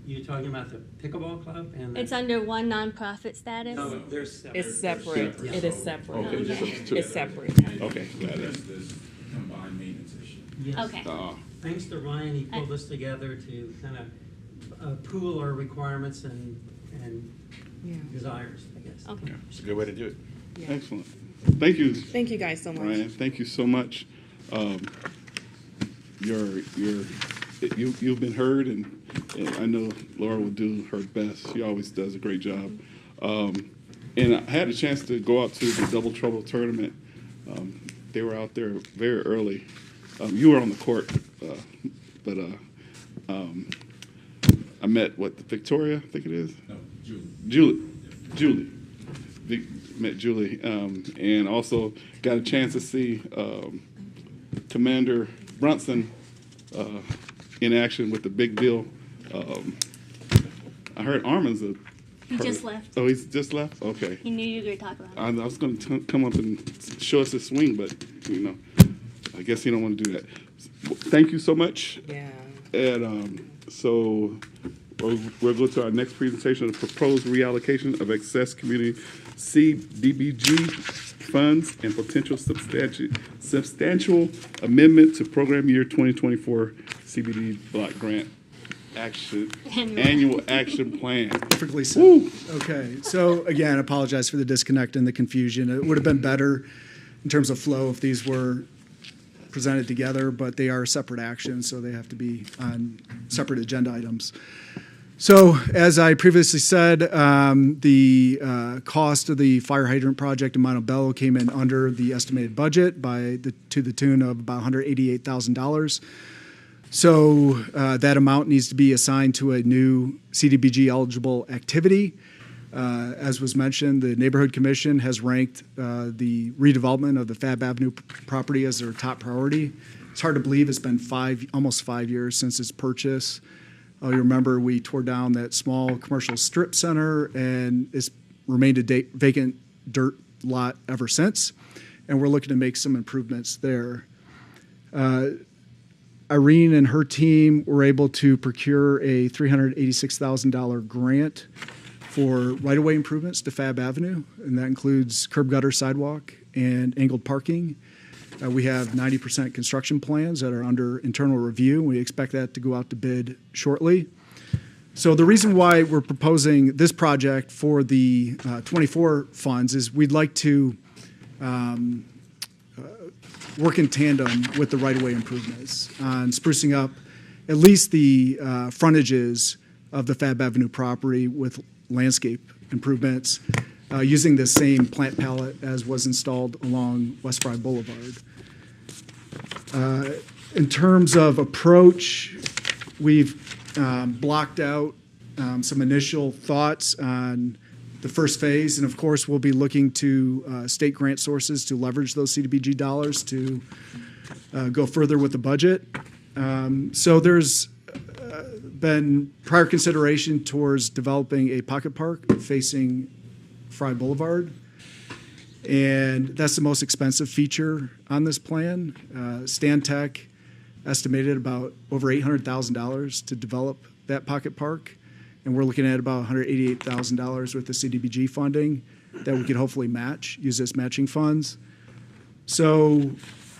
You're talking about the pickleball club and it's under one nonprofit status. No, there's separate. It's separate. Yeah. It is separate. Okay. So it's two. It's separate. Okay. Got it. This combined maintenance issue. Yes. Okay. Thanks to Ryan, he pulled us together to kind of pool our requirements and desires, I guess. Okay. It's a good way to do it. Yeah. Excellent. Thank you. Thank you guys so much. Ryan, thank you so much. You've been heard, and I know Laura will do her best. She always does a great job. And I had a chance to go out to the Double Trouble tournament. They were out there very early. You were on the court, but I met Victoria, I think it is. No, Julie. Julie. Met Julie, and also got a chance to see Commander Brunson in action with the big deal. I heard Armin's He just left. Oh, he's just left? Okay. He knew you were going to talk about it. I was going to come up and show us his swing, but, I guess he don't want to do that. Thank you so much. Yeah. And so we'll go to our next presentation of proposed reallocation of excess community CDBG funds and potential substantial amendment to program year 2024 CBD block grant annual action plan. Perfectly said. Okay, so again, apologize for the disconnect and the confusion. It would have been better in terms of flow if these were presented together, but they are separate actions, so they have to be on separate agenda items. So, as I previously said, the cost of the fire hydrant project in Montebello came in under the estimated budget to the tune of about $188,000. So that amount needs to be assigned to a new CDBG eligible activity. As was mentioned, the Neighborhood Commission has ranked the redevelopment of the Fab Avenue property as their top priority. It's hard to believe it's been almost 5 years since its purchase. You remember we tore down that small commercial strip center, and it's remained a vacant dirt lot ever since. And we're looking to make some improvements there. Irene and her team were able to procure a $386,000 grant for right-of-way improvements to Fab Avenue, and that includes curb gutter sidewalk and angled parking. We have 90% construction plans that are under internal review. We expect that to go out to bid shortly. So the reason why we're proposing this project for the 24 funds is we'd like to work in tandem with the right-of-way improvements on sprucing up at least the frontages of the Fab Avenue property with landscape improvements using the same plant palette as was installed along West Fry Boulevard. In terms of approach, we've blocked out some initial thoughts on the first phase, and of course, we'll be looking to state grant sources to leverage those CDBG dollars to go further with the budget. So there's been prior consideration towards developing a pocket park facing Fry Boulevard, and that's the most expensive feature on this plan. Stantec estimated about over $800,000 to develop that pocket park, and we're looking at about $188,000 with the CDBG funding that we could hopefully match, use as matching funds. So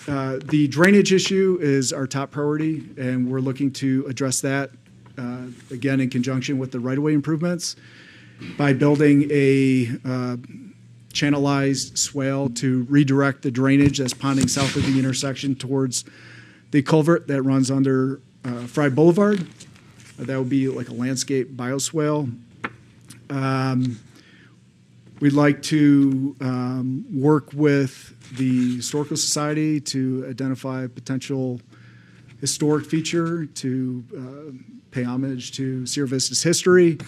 the drainage issue is our top priority, and we're looking to address that, again, in conjunction with the right-of-way improvements by building a channelized swale to redirect the drainage that's ponding south of the intersection towards the culvert that runs under Fry Boulevard. That would be like a landscape bioswale. We'd like to work with the Historical Society to identify a potential historic feature to pay homage to Sierra Vista's history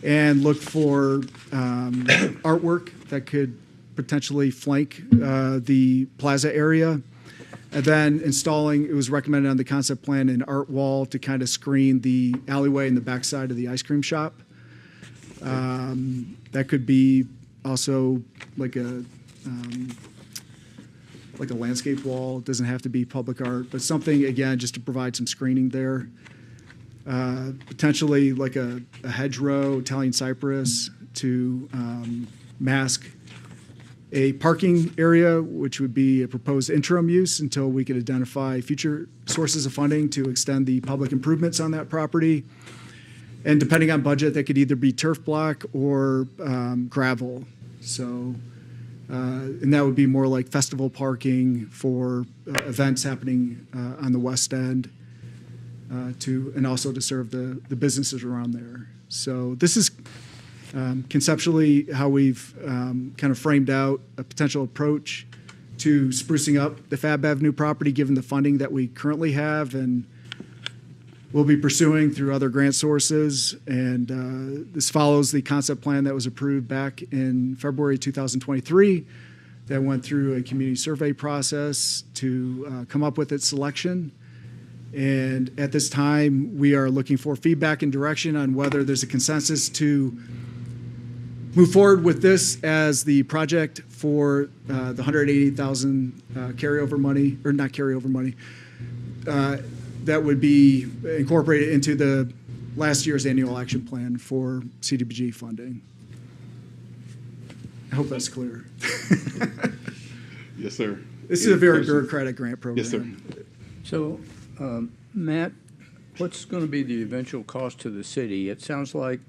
and look for artwork that could potentially flank the plaza area. And then installing, it was recommended on the concept plan, an art wall to kind of screen the alleyway in the backside of the ice cream shop. That could be also like a landscape wall. It doesn't have to be public art, but something, again, just to provide some screening there. Potentially like a hedgerow, Italian cypress to mask a parking area, which would be a proposed interim use until we could identify future sources of funding to extend the public improvements on that property. And depending on budget, that could either be turf block or gravel. So, and that would be more like festival parking for events happening on the west end and also to serve the businesses around there. So this is conceptually how we've kind of framed out a potential approach to sprucing up the Fab Avenue property, given the funding that we currently have and we'll be pursuing through other grant sources. And this follows the concept plan that was approved back in February 2023 that went through a community survey process to come up with its selection. And at this time, we are looking for feedback and direction on whether there's a consensus to move forward with this as the project for the $188,000 carryover money, or not carryover money, that would be incorporated into the last year's annual action plan for CDBG funding. I hope that's clear. Yes, sir. This is a very bureaucratic grant program. Yes, sir. So, Matt, what's going to be the eventual cost to the city? It sounds like,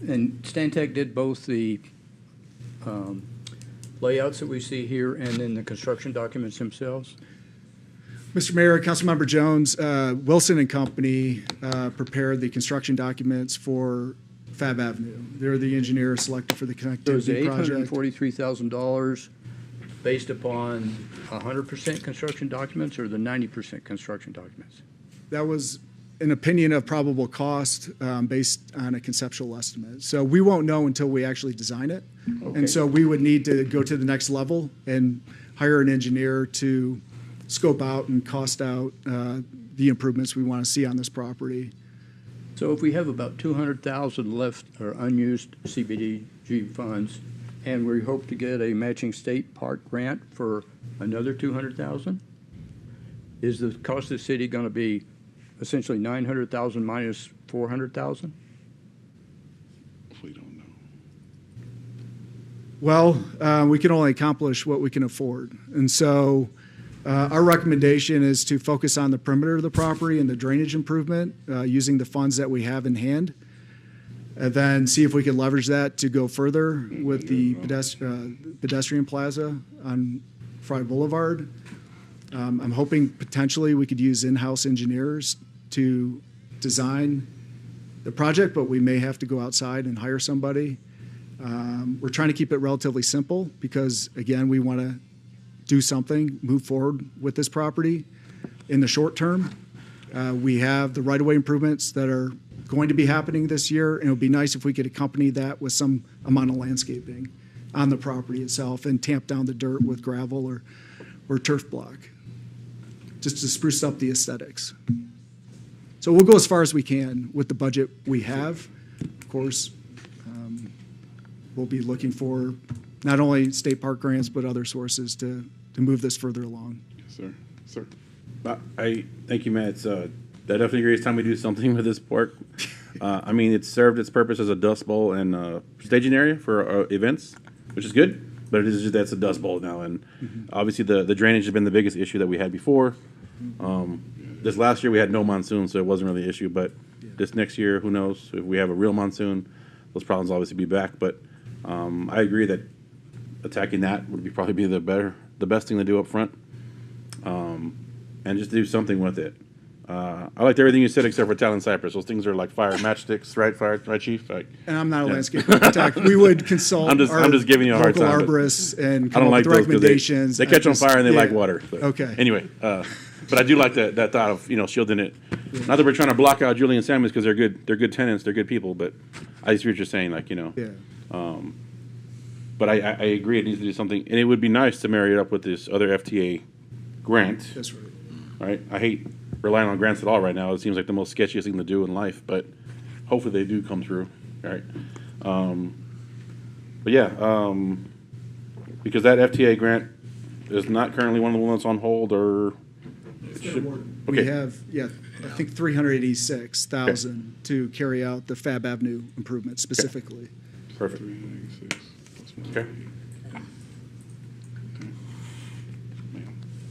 and Stantec did both the layouts that we see here and then the construction documents themselves? Mr. Mayor, Councilmember Jones, Wilson and Company prepared the construction documents for Fab Avenue. They're the engineer selected for the So is the connectivity project. $843,000 based upon 100% construction documents or the 90% construction documents? That was an opinion of probable cost based on a conceptual estimate. So we won't know until we actually design it. Okay. And so we would need to go to the next level and hire an engineer to scope out and cost out the improvements we want to see on this property. So if we have about 200,000 left or unused CBDG funds, and we hope to get a matching state park grant for another 200,000, is the cost of the city going to be essentially 900,000 minus 400,000? We don't know. Well, we can only accomplish what we can afford. And so Our recommendation is to focus on the perimeter of the property and the drainage improvement, using the funds that we have in hand. And then see if we can leverage that to go further with the pedestrian plaza on Fry Boulevard. I'm hoping potentially we could use in-house engineers to design the project, but we may have to go outside and hire somebody. We're trying to keep it relatively simple because, again, we want to do something, move forward with this property in the short term. We have the right-of-way improvements that are going to be happening this year, and it would be nice if we could accompany that with some amount of landscaping on the property itself and tamp down the dirt with gravel or turf block, just to spruce up the aesthetics. So we'll go as far as we can with the budget we have. Of course, we'll be looking for not only state park grants, but other sources to move this further along. Yes, sir. Sir. I thank you, Matt. It's I definitely agree. It's time we do something with this park. I mean, it's served its purpose as a dust bowl and staging area for events, which is good. But it is just that's a dust bowl now, and obviously the drainage has been the biggest issue that we had before. This last year we had no monsoon, so it wasn't really an issue. But this next year, who knows? If we have a real monsoon, those problems will obviously be back. But I agree that attacking that would probably be the best thing to do up front, and just do something with it. I liked everything you said except for Talon Cypress. Those things are like fire matchsticks, right, Chief? Like, And I'm not a landscape architect. We would consult I'm just giving you a hard local time, but arborists and I come don't up like with those 'cause recommendations. they catch on fire and they like Yeah. water. So. Okay. Anyway, but I do like that thought of shielding it. Not that we're trying to block out Julian Samuels because they're good tenants, they're good people. But I see what you're saying, Yeah. But I agree it needs to do something, and it would be nice to marry it up with this other FTA grant. That's right. Right? I hate relying on grants at all right now. It seems like the most sketchiest thing to do in life, but hopefully they do come through. Right? But yeah, because that FTA grant is not currently one of the ones that's on hold, or it should. We Okay. have, I think 386,000 to carry out the Fab Avenue improvement specifically. Perfect. Okay.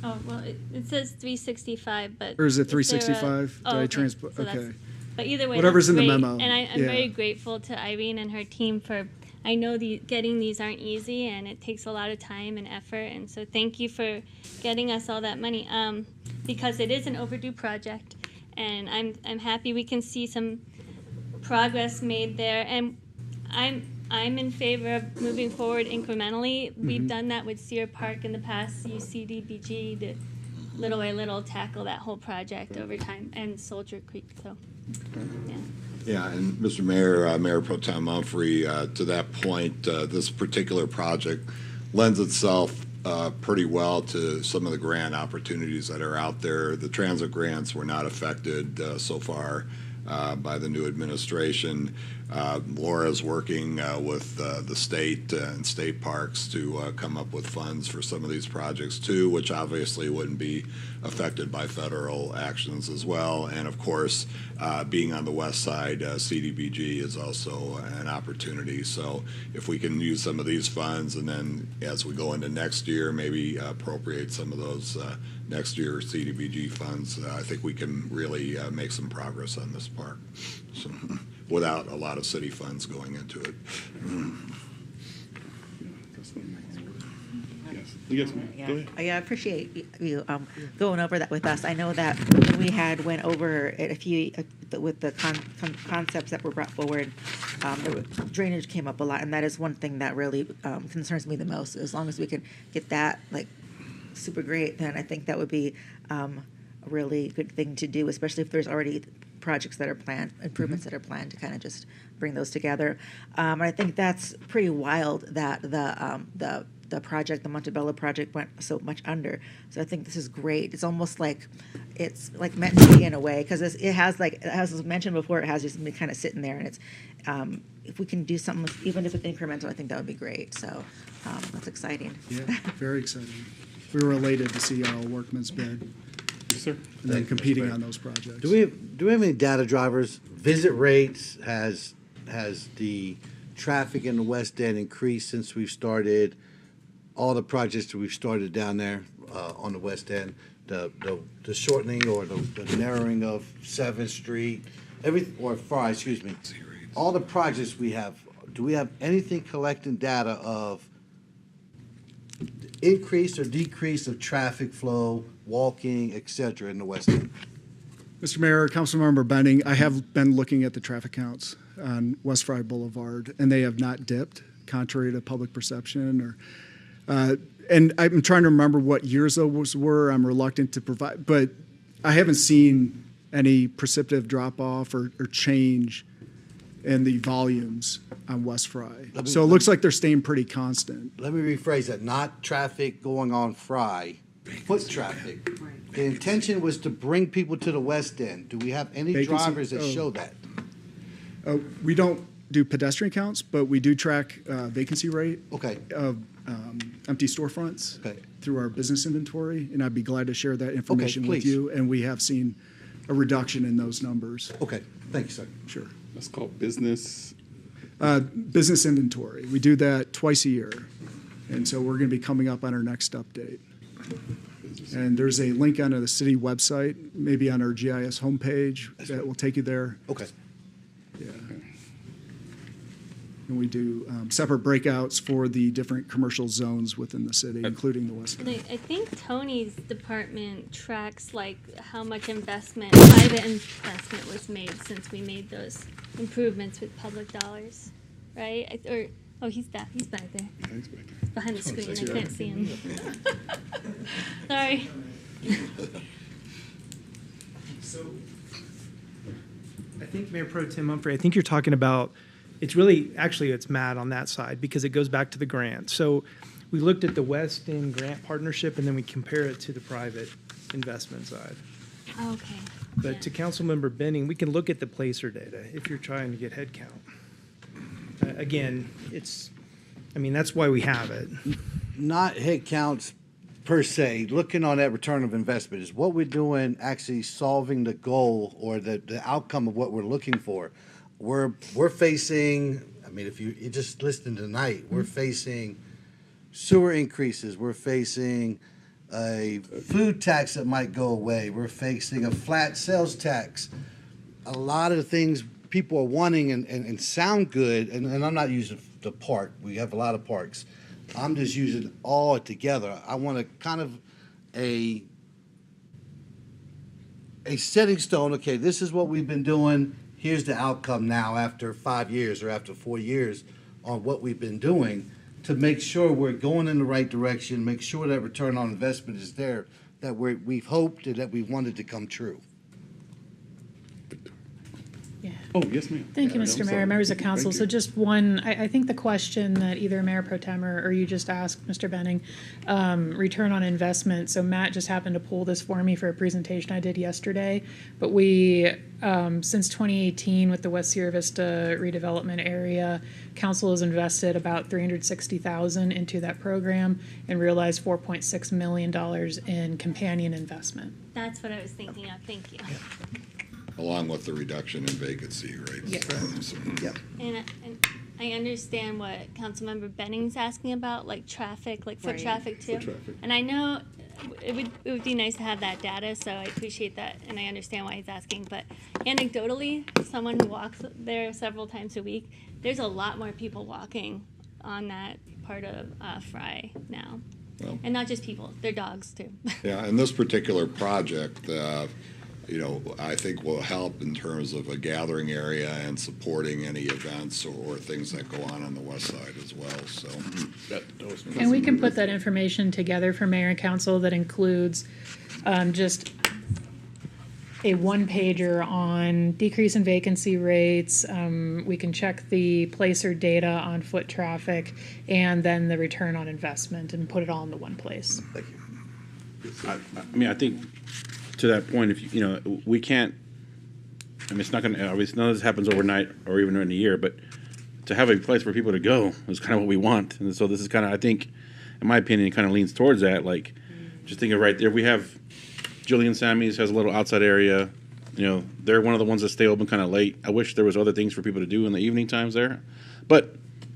Oh, well, it says 365, but. Or is it there a- 365? Oh, Did I okay. transport? So that's- Okay. But either way, Whatever's that's in the great. memo. And I'm Yeah. very grateful to Irene and her team for, I know getting these aren't easy and it takes a lot of time and effort. And so thank you for getting us all that money, because it is an overdue project. And I'm happy we can see some progress made there. And I'm in favor of moving forward incrementally. We've done that with Sear Park in the past, UCDBG, to little by little tackle that whole project over time, and Soldier Creek, so, yeah. Yeah, and Mr. Mayor, Mayor Pro Tem Humphrey, to that point, this particular project lends itself pretty well to some of the grant opportunities that are out there. The transit grants were not affected so far by the new administration. Laura's working with the state and state parks to come up with funds for some of these projects too, which obviously wouldn't be affected by federal actions as well. And of course, being on the west side, CDBG is also an opportunity. So if we can use some of these funds and then as we go into next year, maybe appropriate some of those next year CDBG funds, I think we can really make some progress on this park. So, without a lot of city funds going into it. Yes, ma'am. Yeah, Go ahead. I appreciate you going over that with us. I know that we had went over it a few with the concepts that were brought forward. Drainage came up a lot, and that is one thing that really concerns me the most. As long as we can get that like super great, then I think that would be a really good thing to do, especially if there's already projects that are planned, improvements that are planned to kind of just bring those together. And I think that's pretty wild that the project, the Montebello project, went so much under. So I think this is great. It's almost like it's like meant to be in a way, because it has, like, as was mentioned before, it has just been kind of sitting there, and it's if we can do something, even if it's incremental, I think that would be great. So that's exciting. Yeah, very exciting. We were elated to see our Workman's bid. Yes, sir. And then competing on those projects. Do we have any data drivers? Visit rates, has the traffic in the West End increased since we've started? All the projects that we've started down there, on the west end, the shortening or the narrowing of 7th Street, or Fry, excuse me. All the projects we have, do we have anything collecting data of increase or decrease of traffic flow, walking, et cetera, in the west end? Mr. Mayor, Councilmember Benning, I have been looking at the traffic counts on West Fry Boulevard, and they have not dipped, contrary to public perception. And I'm trying to remember what years those were. I'm reluctant to provide, but I haven't seen any precipitative drop-off or change in the volumes on West Fry. So it looks like they're staying pretty constant. Let me rephrase that, not traffic going on Fry, foot traffic. The intention was to bring people to the west end. Do we have any Vacancy? drivers that show that? We don't do pedestrian counts, but we do track vacancy rate Okay, of empty storefronts okay. through our business inventory, and I'd be glad to share that information with please. you. And we have seen a reduction in those numbers. Okay, thank you, sir. Sure. That's called business. Business inventory. We do that twice a year. And so we're going to be coming up on our next update. And there's a link on the city website, maybe on our GIS homepage, that will take you there. Okay. Yeah. And we do separate breakouts for the different commercial zones within the city, including the West. And I think Tony's department tracks like how much private investment was made since we made those improvements with public dollars, right? He's back there. Thanks, babe. Behind the screen, I can't see him. Sorry. So, I think Mayor Pro Tem Humphrey, I think you're talking about, it's Matt on that side, because it goes back to the grant. So we looked at the West End grant partnership, and then we compare it to the private investment side. Okay. But to Councilmember Benning, we can look at the placer data if you're trying to get head count. Again, that's why we have it. Not head counts per se, looking on that return of investment, is what we're doing actually solving the goal or the outcome of what we're looking for? We're facing, if you just listened tonight, we're facing sewer increases, we're facing a food tax that might go away, we're facing a flat sales tax. A lot of the things people are wanting and sound good, and I'm not using the park, we have a lot of parks. I'm just using all together. I want a kind of a setting stone. Okay, this is what we've been doing. Here's the outcome now after 5 years or after 4 years on what we've been doing to make sure we're going in the right direction, make sure that return on investment is there, that we've hoped and that we wanted to come true. Oh, yes, ma'am. Thank you, Yeah, Mr. I'm Mayor, sorry. members of council. Thank So you. just one, I think the question that either Mayor Pro Tem or you just asked, Mr. Benning, return on investment. So Matt just happened to pull this for me for a presentation I did yesterday. But we, since 2018 with the West Sierra Vista redevelopment area, council has invested about $360,000 into that program and realized $4.6 million in companion investment. That's what I was thinking of. Thank you. Along with the reduction in vacancy rates. Yes. Yep. And I understand what Councilmember Benning's asking about, like traffic, like foot Right. traffic too. Foot traffic. And I know it would be nice to have that data, so I appreciate that, and I understand why he's asking. But anecdotally, someone who walks there several times a week, there's a lot more people walking on that part of Fry now. Well. And not just people, they're dogs too. Yeah, and this particular project, I think will help in terms of a gathering area and supporting any events or things that go on the west side as well, so. And we can put that information together for mayor and council that includes just a one-pager on decrease in vacancy rates. We can check the placer data on foot traffic and then the return on investment and put it all into one place. Thank you. I think to that point, if we can't. It's not going to. Obviously, none of this happens overnight or even in a year. But to have a place for people to go is kind of what we want. And so this is kind of, I think, in my opinion, it kind of leans towards that. Like, just think of right there. We have Julian Sammy's has a little outside area. They're one of the ones that stay open kind of late. I wish there was other things for people to do in the evening times there. But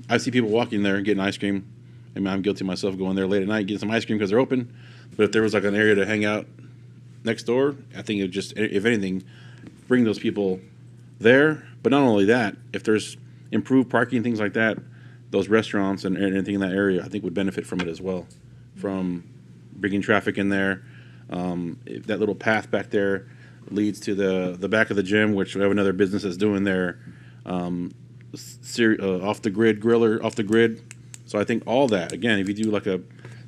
I see people walking there and getting ice cream. I'm guilty myself going there late at night getting some ice cream because they're open. But if there was like an area to hang out next door, I think it would just, if anything, bring those people there. But not only that, if there's improved parking, things like that, those restaurants and anything in that area, I think would benefit from it as well, from bringing traffic in there. If that little path back there leads to the back of the gym, which we have another business that's doing their off the grid griller, off the grid. So I think all that, again, if you do like a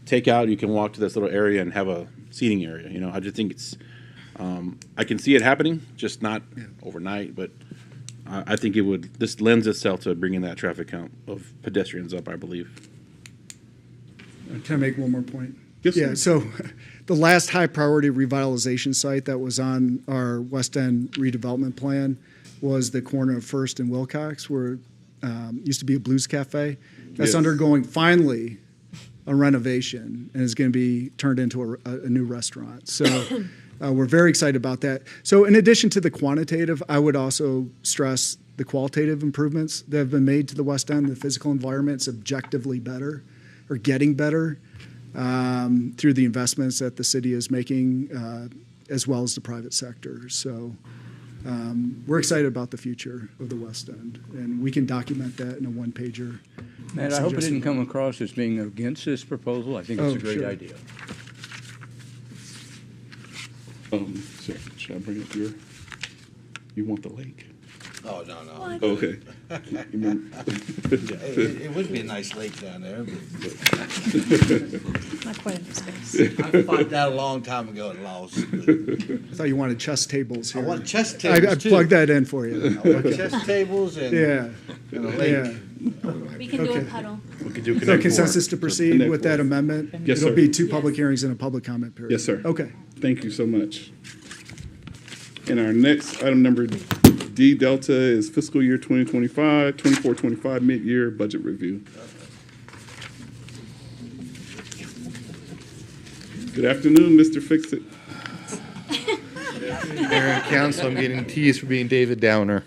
takeout, you can walk to this little area and have a seating area. You know, I just think it's, I can see it happening, just not overnight, but I think it would, this lends itself to bringing that traffic count of pedestrians up, I believe. Can I make one more point? Yes, Yeah, sir. so the last high priority revitalization site that was on our West End redevelopment plan was the corner of First and Wilcox, where used to be a Blues Cafe. That's Yes. undergoing finally a renovation and is going to be turned into a new restaurant. So we're very excited about that. So in addition to the quantitative, I would also stress the qualitative improvements that have been made to the West End. The physical environment's objectively better or getting better through the investments that the city is making as well as the private sector. So we're excited about the future of the West End, and we can document that in a one-pager. Matt, I hope it didn't come across as being against this proposal. I think it's Oh, a great sure. idea. Should I bring up you want the lake? Oh, no. Oh, okay. It would be a nice lake down there. Not quite enough space. I fought that a long time ago and lost. I thought you wanted chess tables here. I want chess tables, I too. plugged that in for you. I want chess tables and Yeah. and a lake. Yeah. We can do a Okay. puddle. We could do So Connect consensus to Four. proceed Connect with that Four. amendment? Yes, It'll sir. be two public hearings and a public comment period. Yes, sir. Okay. Thank you so much. And our next item, number D Delta, is fiscal year 24-25 mid-year budget review. Good afternoon, Mr. Fix-It. Mayor and council, I'm getting teased for being David Downer.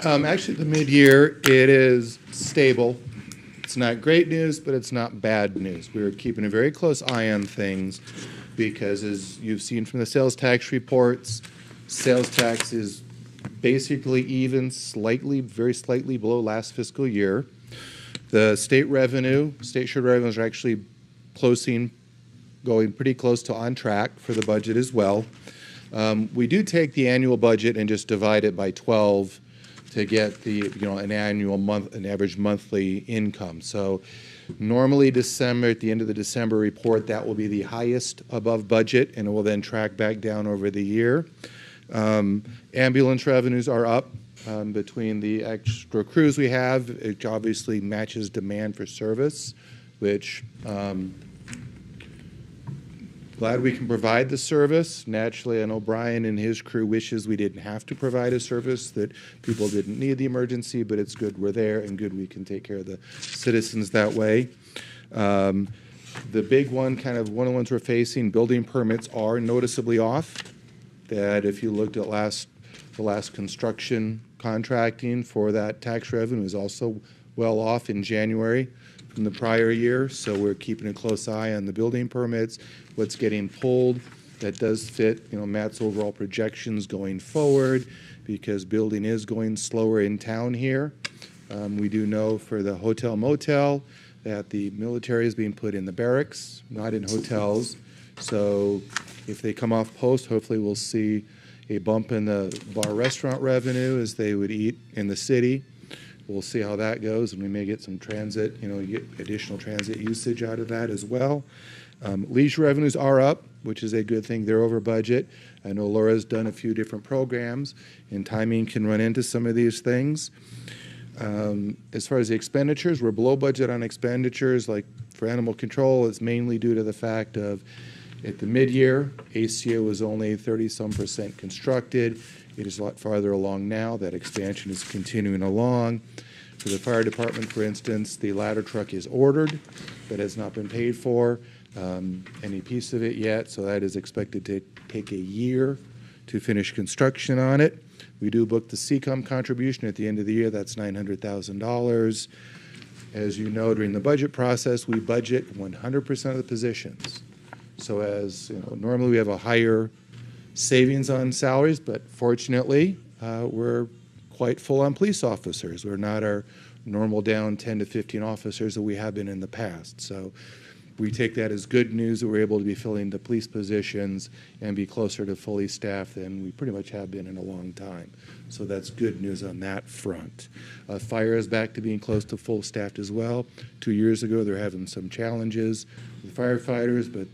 Actually, the mid-year, it is stable. It's not great news, but it's not bad news. We're keeping a very close eye on things because, as you've seen from the sales tax reports, sales tax is basically even, very slightly below last fiscal year. The state shared revenues are actually going pretty close to on track for the budget as well. We do take the annual budget and just divide it by 12 to get an average monthly income. So normally December, at the end of the December report, that will be the highest above budget, and it will then track back down over the year. Ambulance revenues are up between the extra crews we have. It obviously matches demand for service, which glad we can provide the service. Naturally, I know Brian and his crew wishes we didn't have to provide a service, that people didn't need the emergency, but it's good we're there and good we can take care of the citizens that way. The big one, one of the ones we're facing, building permits are noticeably off. That if you looked at the last construction contracting for that tax revenue is also well off in January from the prior year. So we're keeping a close eye on the building permits, what's getting pulled. That does fit, Matt's overall projections going forward, because building is going slower in town here. We do know for the hotel motel that the military is being put in the barracks, not in hotels. So if they come off post, hopefully we'll see a bump in the bar restaurant revenue as they would eat in the city. We'll see how that goes, and we may get some transit, get additional transit usage out of that as well. Leisure revenues are up, which is a good thing. They're over budget. I know Laura's done a few different programs, and timing can run into some of these things. As far as the expenditures, we're below budget on expenditures. Like for animal control, it's mainly due to the fact of at the mid-year, ACO was only 30-some% constructed. It is a lot farther along now. That expansion is continuing along. For the fire department, for instance, the ladder truck is ordered, but has not been paid for any piece of it yet, so that is expected to take a year to finish construction on it. We do book the CCOM contribution at the end of the year. That's $900,000. As you know, during the budget process, we budget 100% of the positions. So as, you know, normally we have a higher savings on salaries, but fortunately, we're quite full on police officers. We're not our normal down 10 to 15 officers that we have been in the past. So we take that as good news that we're able to be filling the police positions and be closer to fully staffed than we pretty much have been in a long time. So that's good news on that front. Fire is back to being close to full staffed as well. 2 years ago, they're having some challenges with firefighters, but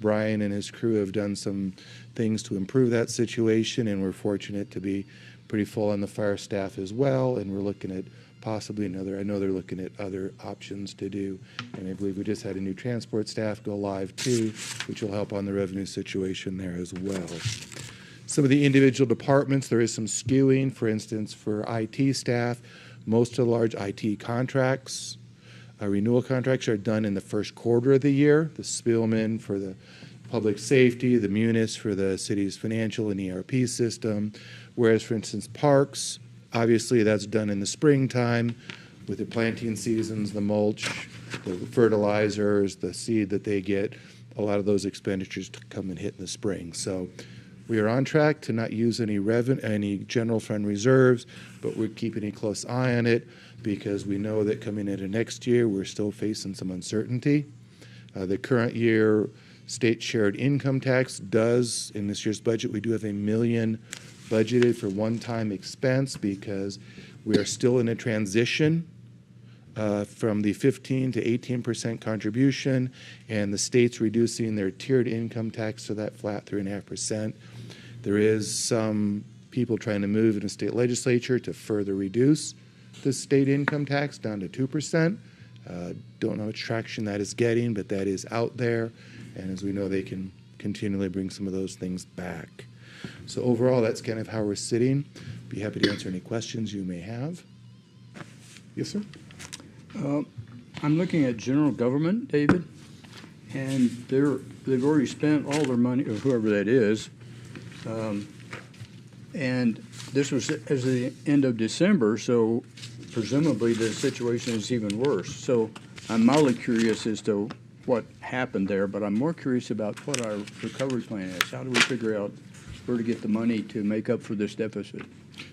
Brian and his crew have done some things to improve that situation, and we're fortunate to be pretty full on the fire staff as well, and we're looking at possibly I know they're looking at other options to do, and I believe we just had a new transport staff go live too, which will help on the revenue situation there as well. Some of the individual departments, there is some skewing. For instance, for IT staff, most of the large IT contracts, renewal contracts are done in the first quarter of the year. The Spielman for the public safety, the Munis for the city's financial and ERP system. Whereas, for instance, parks, obviously that's done in the springtime with the planting seasons, the mulch, the fertilizers, the seed that they get. A lot of those expenditures to come and hit in the spring. So we are on track to not use any general fund reserves, but we're keeping a close eye on it because we know that coming into next year, we're still facing some uncertainty. The current year state shared income tax does, in this year's budget, we do have $1 million budgeted for one-time expense because we are still in a transition from the 15 to 18% contribution, and the state's reducing their tiered income tax to that flat 3.5%. There is some people trying to move in the state legislature to further reduce the state income tax down to 2%. Don't know what traction that is getting, but that is out there. And as we know, they can continually bring some of those things back. So overall, that's kind of how we're sitting. Be happy to answer any questions you may have. Yes, sir? I'm looking at general government, David, and they've already spent all their money, or whoever that is. And this was at the end of December, so presumably the situation is even worse. So I'm mildly curious as to what happened there, but I'm more curious about what our recovery plan is. How do we figure out where to get the money to make up for this deficit?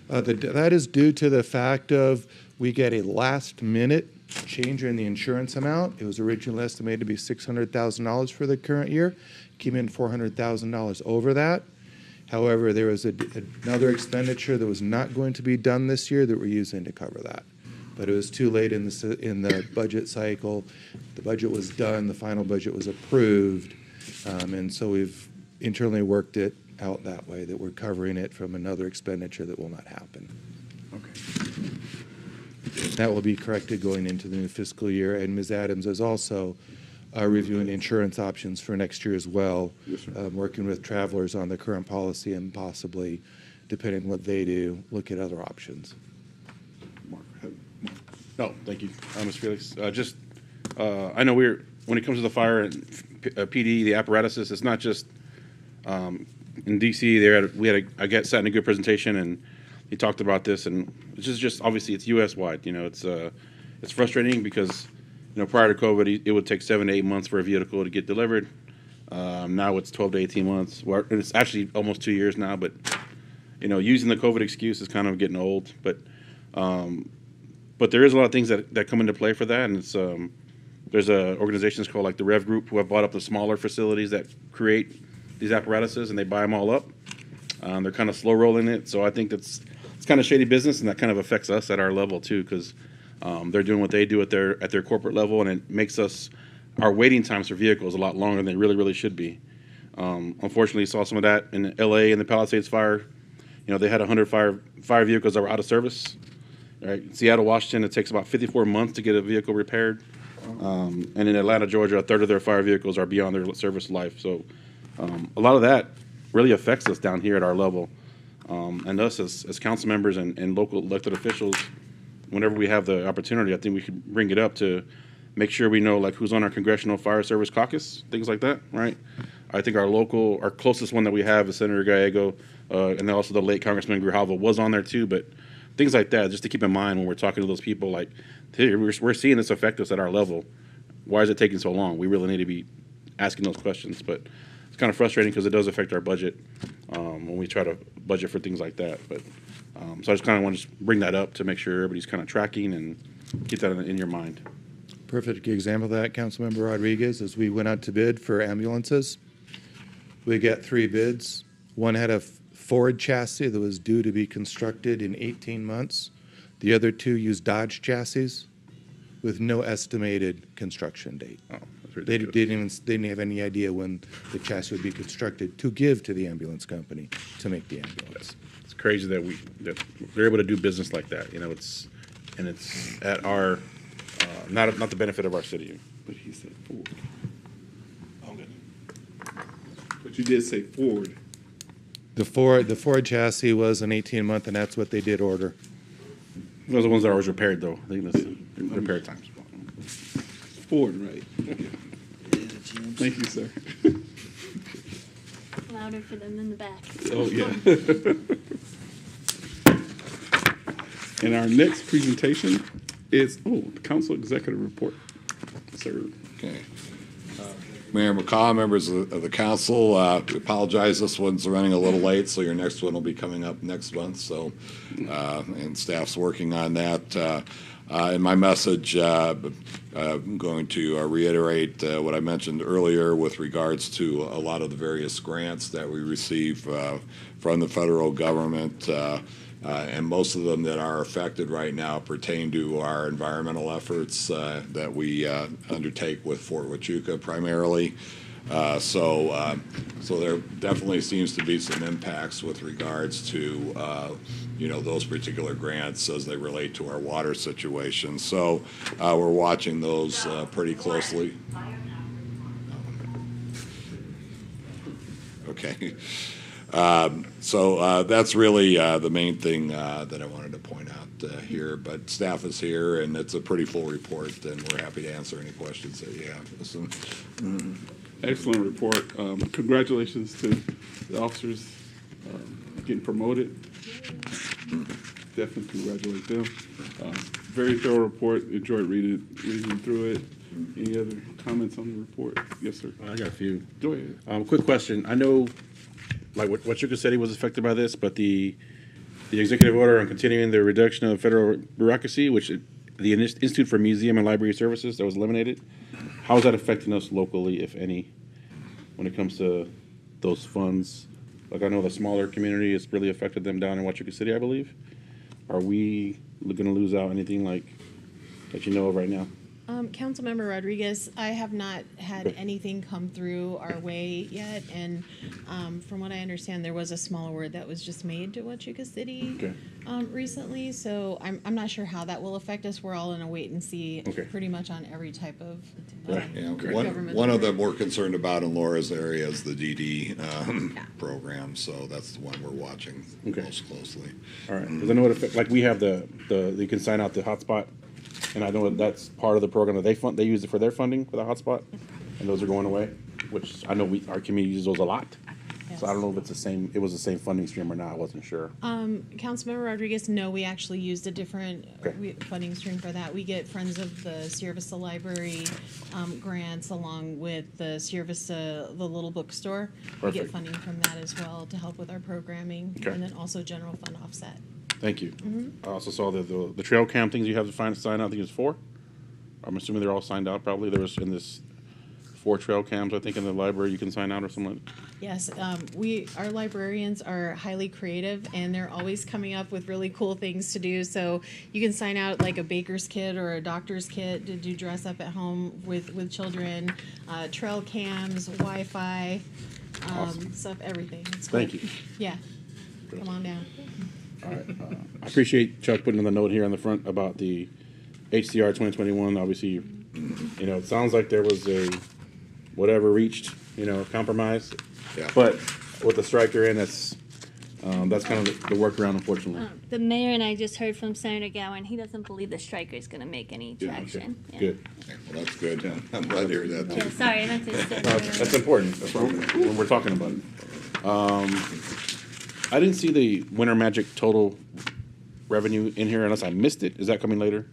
That is due to the fact of we get a last-minute change in the insurance amount. It was originally estimated to be $600,000 for the current year. Came in $400,000 over that. However, there was another expenditure that was not going to be done this year that we're using to cover that. But it was too late in the budget cycle. The budget was done, the final budget was approved, and so we've internally worked it out that way, that we're covering it from another expenditure that will not happen. Okay. That will be corrected going into the new fiscal year, and Ms. Adams is also reviewing insurance options for next year as well, working with Travelers on the current policy and possibly, depending on what they do, look at other options. No, thank you, Mr. Felix. I know when it comes to the fire and PD, the apparatuses, it's not just in DC. I sat in a good presentation, and he talked about this, and it's just obviously it's U.S. wide. You know, it's frustrating because prior to COVID, it would take 7 to 8 months for a vehicle to get delivered. Now it's 12 to 18 months. Well, it's actually almost 2 years now, but using the COVID excuse is kind of getting old. But there is a lot of things that come into play for that, and it's there's organizations called like the Rev Group who have bought up the smaller facilities that create these apparatuses, and they buy them all up. They're kind of slow rolling it, so I think it's kind of shady business, and that kind of affects us at our level too, because they're doing what they do at their corporate level, and it makes our waiting times for vehicles a lot longer than they really should be. Unfortunately, saw some of that in L.A. in the Palisades fire. They had 100 fire vehicles that were out of service. Right? In Seattle, Washington, it takes about 54 months to get a vehicle repaired. And in Atlanta, Georgia, a third of their fire vehicles are beyond their service life. So a lot of that really affects us down here at our level. And us as council members and local elected officials, whenever we have the opportunity, I think we should bring it up to make sure we know like who's on our Congressional Fire Service Caucus, things like that, right? I think our closest one that we have is Senator Gallego, and then also the late Congressman Grijalva was on there too, but things like that, just to keep in mind when we're talking to those people, like here, we're seeing this affect us at our level. Why is it taking so long? We really need to be asking those questions, but it's kind of frustrating because it does affect our budget when we try to budget for things like that. But so I just kind of want to bring that up to make sure everybody's kind of tracking and keep that in your mind. Perfect example of that, Councilmember Rodriguez, is we went out to bid for ambulances. We got 3 bids. One had a Ford chassis that was due to be constructed in 18 months. The other 2 used Dodge chassis with no estimated construction date. Oh, that's They ridiculous. didn't have any idea when the chassis would be constructed to give to the ambulance company to make the ambulance. It's crazy that they're able to do business like that. You know, it's at our not the benefit of our city. But he said Ford. Oh, good. But you did say Ford. The Ford chassis was an 18-month, and that's what they did order. Those are the ones that are always repaired, though. I think that's repair times. Ford, right? Thank you, sir. Louder for them in the back. Oh, yeah. And our next presentation is, the council executive report. Sir. Okay. Mayor McCaw, members of the council, we apologize, this one's running a little late, so your next one will be coming up next month, so, and staff's working on that. In my message, I'm going to reiterate what I mentioned earlier with regards to a lot of the various grants that we receive from the federal government. And most of them that are affected right now pertain to our environmental efforts that we undertake with Fort Huachuca primarily. So there definitely seems to be some impacts with regards to those particular grants as they relate to our water situation. So we're watching those pretty closely. Okay. So that's really the main thing that I wanted to point out here. But staff is here, and it's a pretty full report, and we're happy to answer any questions that you have. Excellent report. Congratulations to the officers getting promoted. Definitely congratulate them. Very thorough report. Enjoyed reading through it. Any other comments on the report? Yes, sir. I got a few. Go ahead. Quick question. I know, like what Huachuca City was affected by this, but the executive order on continuing the reduction of federal bureaucracy, which the Institute for Museum and Library Services that was eliminated, how is that affecting us locally, if any, when it comes to those funds? Like I know the smaller community, it's really affected them down in Huachuca City, I believe. Are we going to lose out anything like that you know of right now? Councilmember Rodriguez, I have not had anything come through our way yet, and from what I understand, there was a small award that was just made to Huachuca City recently, so I'm not sure how that will affect us. We're all in a wait and see pretty much on every type of government. One of them we're concerned about in Laura's area is the DD program, so that's the one we're watching most closely. All right, because I know it affects, like we have you can sign out the hotspot. And I know that's part of the program that they use it for their funding for the hotspot, and those are going away, which I know our community uses those a lot. Yes. So I don't know if it was the same funding stream or not. I wasn't sure. Councilmember Rodriguez, no, we actually used a different funding stream for that. We get Friends of the Sierra Vista Library grants along with the Sierra Vista, the little bookstore. Perfect. We get funding from that as well to help with our programming, and then also general fund offset. Thank you. I also saw the trail cam things you have to sign out. I think it's 4. I'm assuming they're all signed out. Probably there was in this 4 trail cams. I think in the library you can sign out or something. Like that. Yes, our librarians are highly creative, and they're always coming up with really cool things to do. So you can sign out like a baker's kit or a doctor's kit to do dress up at home with children. Trail cams, Wi-Fi, awesome. Stuff, everything. It's cool. Thank you. Yeah, come on down. All right. I appreciate Chuck putting on the note here on the front about the HCR 2021. Obviously, it sounds like there was a reached, compromise. Yeah. But with the striker in, that's kind of the workaround, unfortunately. The mayor and I just heard from Senator Gowan. He doesn't believe the striker is going to make any traction. Okay. Yeah. Good. Okay, well, that's good. I'm glad to hear that. Yeah, sorry, not to that's important. That's when we're talking about it. I didn't see the Winter Magic total revenue in here unless I missed it. Is that coming later?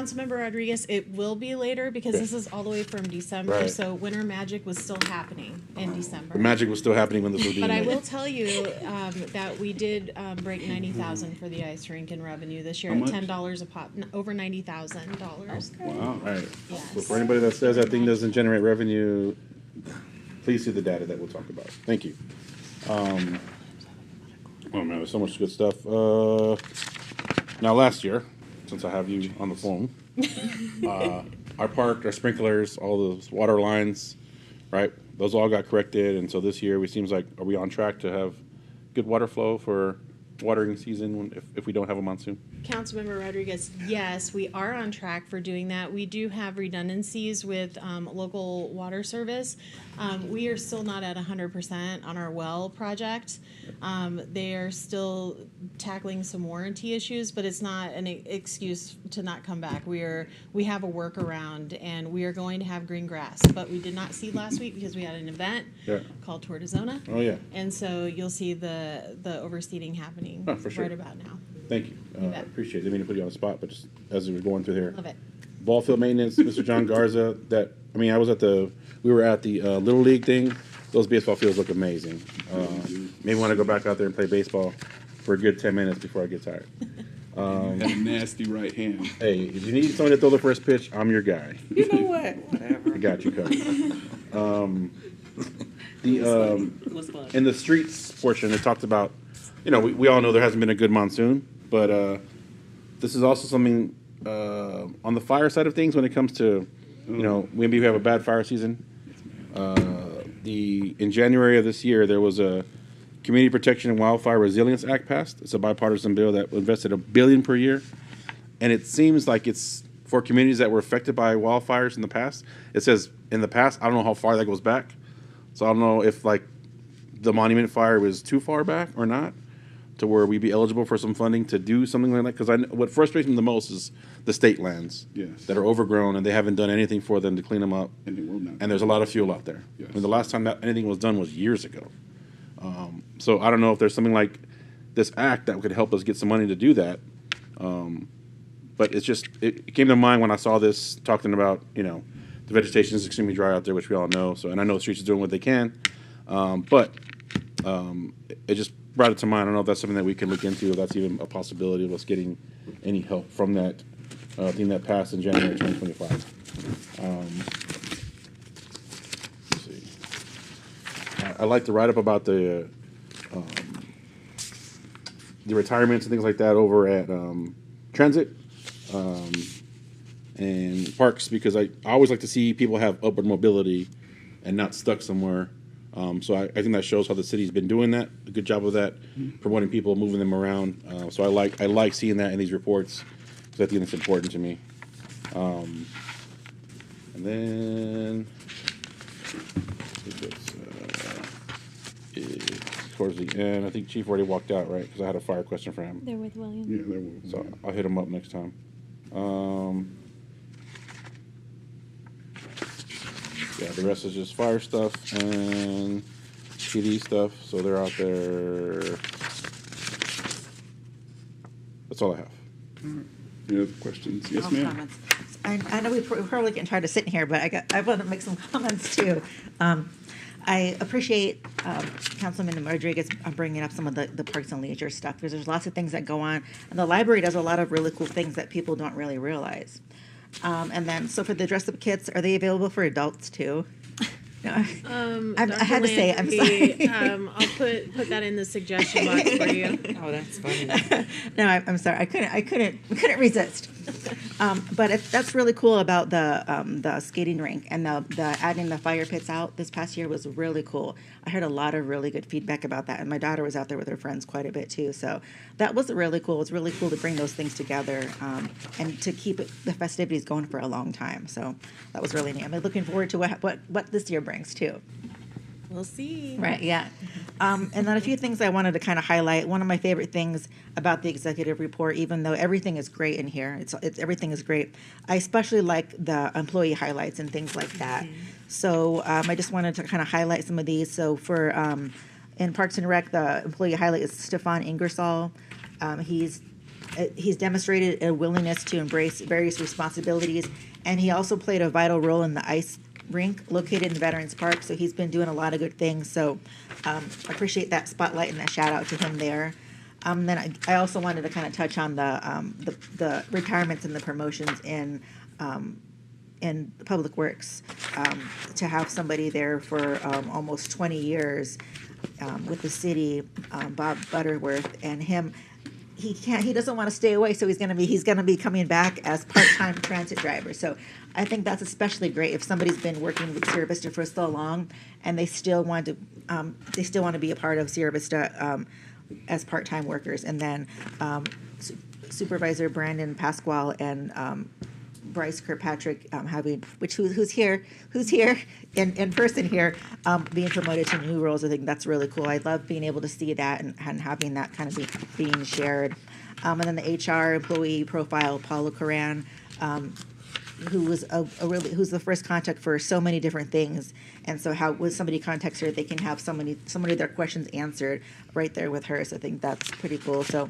Councilmember Rodriguez, it will be later because this is all the way from December, Right. so Winter Magic was still happening in December. The magic was still happening when this was being But I made. will tell you that we did break 90,000 for the ice rink in revenue this year How at much? $10 a pop, over $90,000. Wow. Right. Yes. So for anybody that says that thing doesn't generate revenue, please see the data that we'll talk about. Thank you. Oh man, there's so much good stuff. Now last year, since I have you on the phone, our park, our sprinklers, all those water lines, right? Those all got corrected, and so this year we seems like are we on track to have good water flow for watering season if we don't have a monsoon? Councilmember Rodriguez, yes, we are on track for doing that. We do have redundancies with local water service. We are still not at 100% on our well project. They are still tackling some warranty issues, but it's not an excuse to not come back. We have a workaround, and we are going to have green grass, but we did not see last week because we had an event called Tour de Zona. Oh yeah. And so you'll see the overseeding happening Oh, for sure. right about now. Thank you. I bet. appreciate it. Didn't mean to put you on the spot, but just as we were going through here. Love it. Ball field maintenance, Mr. John Garza. We were at the Little League thing. Those baseball fields look amazing. Maybe want to go back out there and play baseball for a good 10 minutes before I get tired. Had a nasty right hand. Hey, if you need someone to throw the first pitch, I'm your guy. You know what? I got you covered. It was fun. In the streets portion, it talked about, we all know there hasn't been a good monsoon, but this is also something on the fire side of things when it comes to, maybe we have a bad fire season. In January of this year, there was a Community Protection and Wildfire Resilience Act passed. It's a bipartisan bill that invested $1 billion per year, and it seems like it's for communities that were affected by wildfires in the past. It says in the past. I don't know how far that goes back, so I don't know if the Monument Fire was too far back or not, to where we'd be eligible for some funding to do something like that. Because what frustrates me the most is the state lands that are overgrown and they haven't done anything for them to clean them up. And it will not. And there's a lot of fuel out there. Yes. I mean, the last time that anything was done was years ago. So I don't know if there's something like this act that could help us get some money to do that. But it came to mind when I saw this talking about, the vegetation is extremely dry out there, which we all know. So, and I know the streets are doing what they can. But it just brought it to mind. I don't know if that's something that we can look into, if that's even a possibility of us getting any help from that thing that passed in January 2025. Let's see. I like to write up about the retirements and things like that over at Transit and parks, because I always like to see people have upward mobility and not stuck somewhere. So I think that shows how the city's been doing that, a good job of that, promoting people, moving them around. So I like seeing that in these reports, because I think it's important to me. And then towards the end, I think Chief already walked out, right? Because I had a fire question for him. They're with William. Yeah, there will. So I'll hit him up next time. Yeah, the rest is just fire stuff and PD stuff. So they're out there. That's all I have. Any other questions? Yes, All ma'am. comments. I know we probably can try to sit in here, but I want to make some comments too. I appreciate Councilman Rodriguez bringing up some of the parks and leisure stuff, because there's lots of things that go on, and the library does a lot of really cool things that people don't really realize. And then, so for the dress-up kits, are they available for adults too? No, I had to say, I'm sorry. I'll put that in the suggestion box for you. Oh, that's funny. No, I'm sorry. I couldn't resist. But that's really cool about the skating rink, and the adding the fire pits out this past year was really cool. I heard a lot of really good feedback about that, and my daughter was out there with her friends quite a bit too. So that was really cool. It was really cool to bring those things together and to keep the festivities going for a long time. So that was really neat. I'm looking forward to what this year brings too. We'll see. Right, yeah. And then a few things I wanted to kind of highlight. One of my favorite things about the executive report, even though everything is great in here, it's everything is great, I especially like the employee highlights and things like that. So I just wanted to kind of highlight some of these. So for in Parks and Rec, the employee highlight is Stefan Ingersoll. He's he's demonstrated a willingness to embrace various responsibilities, and he also played a vital role in the ice rink located in Veterans Park. So he's been doing a lot of good things. So I appreciate that spotlight and that shout out to him there. Then I also wanted to kind of touch on the retirements and the promotions in Public Works. To have somebody there for almost 20 years with the city, Bob Butterworth, and him. He doesn't want to stay away, so he's gonna be coming back as part-time transit driver. So I think that's especially great if somebody's been working with Sierra Vista for so long and they still want to be a part of Sierra Vista as part-time workers. And then Supervisor Brandon Pasquale and Bryce Kirkpatrick who's here in person here, being promoted to new roles. I think that's really cool. I love being able to see that and having that kind of being shared. And then the HR employee profile, Paula Coran, who was who's the first contact for so many different things. And so how when somebody contacts her, they can have so many of their questions answered right there with her. So I think that's pretty cool. So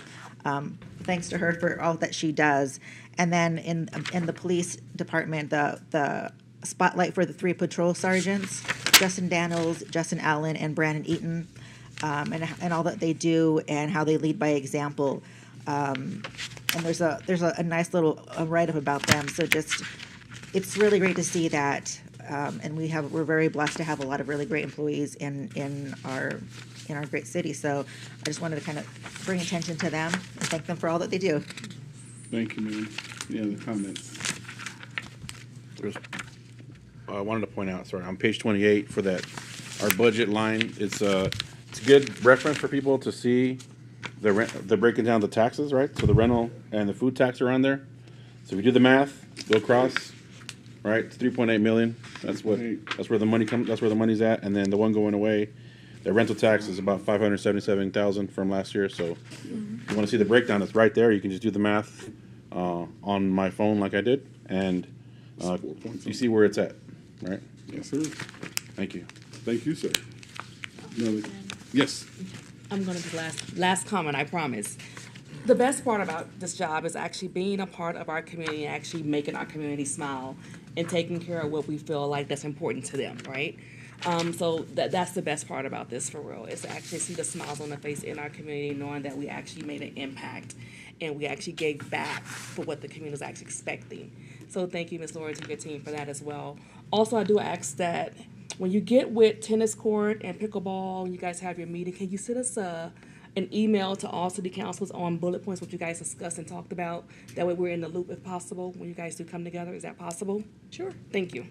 thanks to her for all that she does. And then in the police department, the spotlight for the 3 patrol sergeants, Justin Daniels, Justin Allen, and Brandon Eaton, and all that they do and how they lead by example. And there's a nice little write-up about them. So it's really great to see that. And we're very blessed to have a lot of really great employees in our great city. So I just wanted to kind of bring attention to them and thank them for all that they do. Thank you, ma'am. Any other comments? I wanted to point out, sorry, on page 28 for that, our budget line, it's a good reference for people to see the breaking down the taxes, right? So the rental and the food tax are on there. So if you do the math, go across, right? It's 3.8 million. That's where the money comes. That's where the money's at. And then the one going away, the rental tax is about 577,000 from last year. So if you want to see the breakdown, it's right there. You can just do the math on my phone like I did, and you see where it's at, right? Yes, sir. Thank you. Thank you, sir. Yes. I'm going to be last comment, I promise. The best part about this job is actually being a part of our community and actually making our community smile and taking care of what we feel like that's important to them, right? So that's the best part about this, for real, is to actually see the smiles on the face in our community, knowing that we actually made an impact and we actually gave back for what the community was actually expecting. So thank you, Ms. Lori, to your team for that as well. Also, I do ask that when you get with tennis court and pickleball, you guys have your meeting, can you send us an email to all city councils on bullet points, what you guys discussed and talked about? That way we're in the loop if possible when you guys do come together. Is that possible? Sure. Thank you.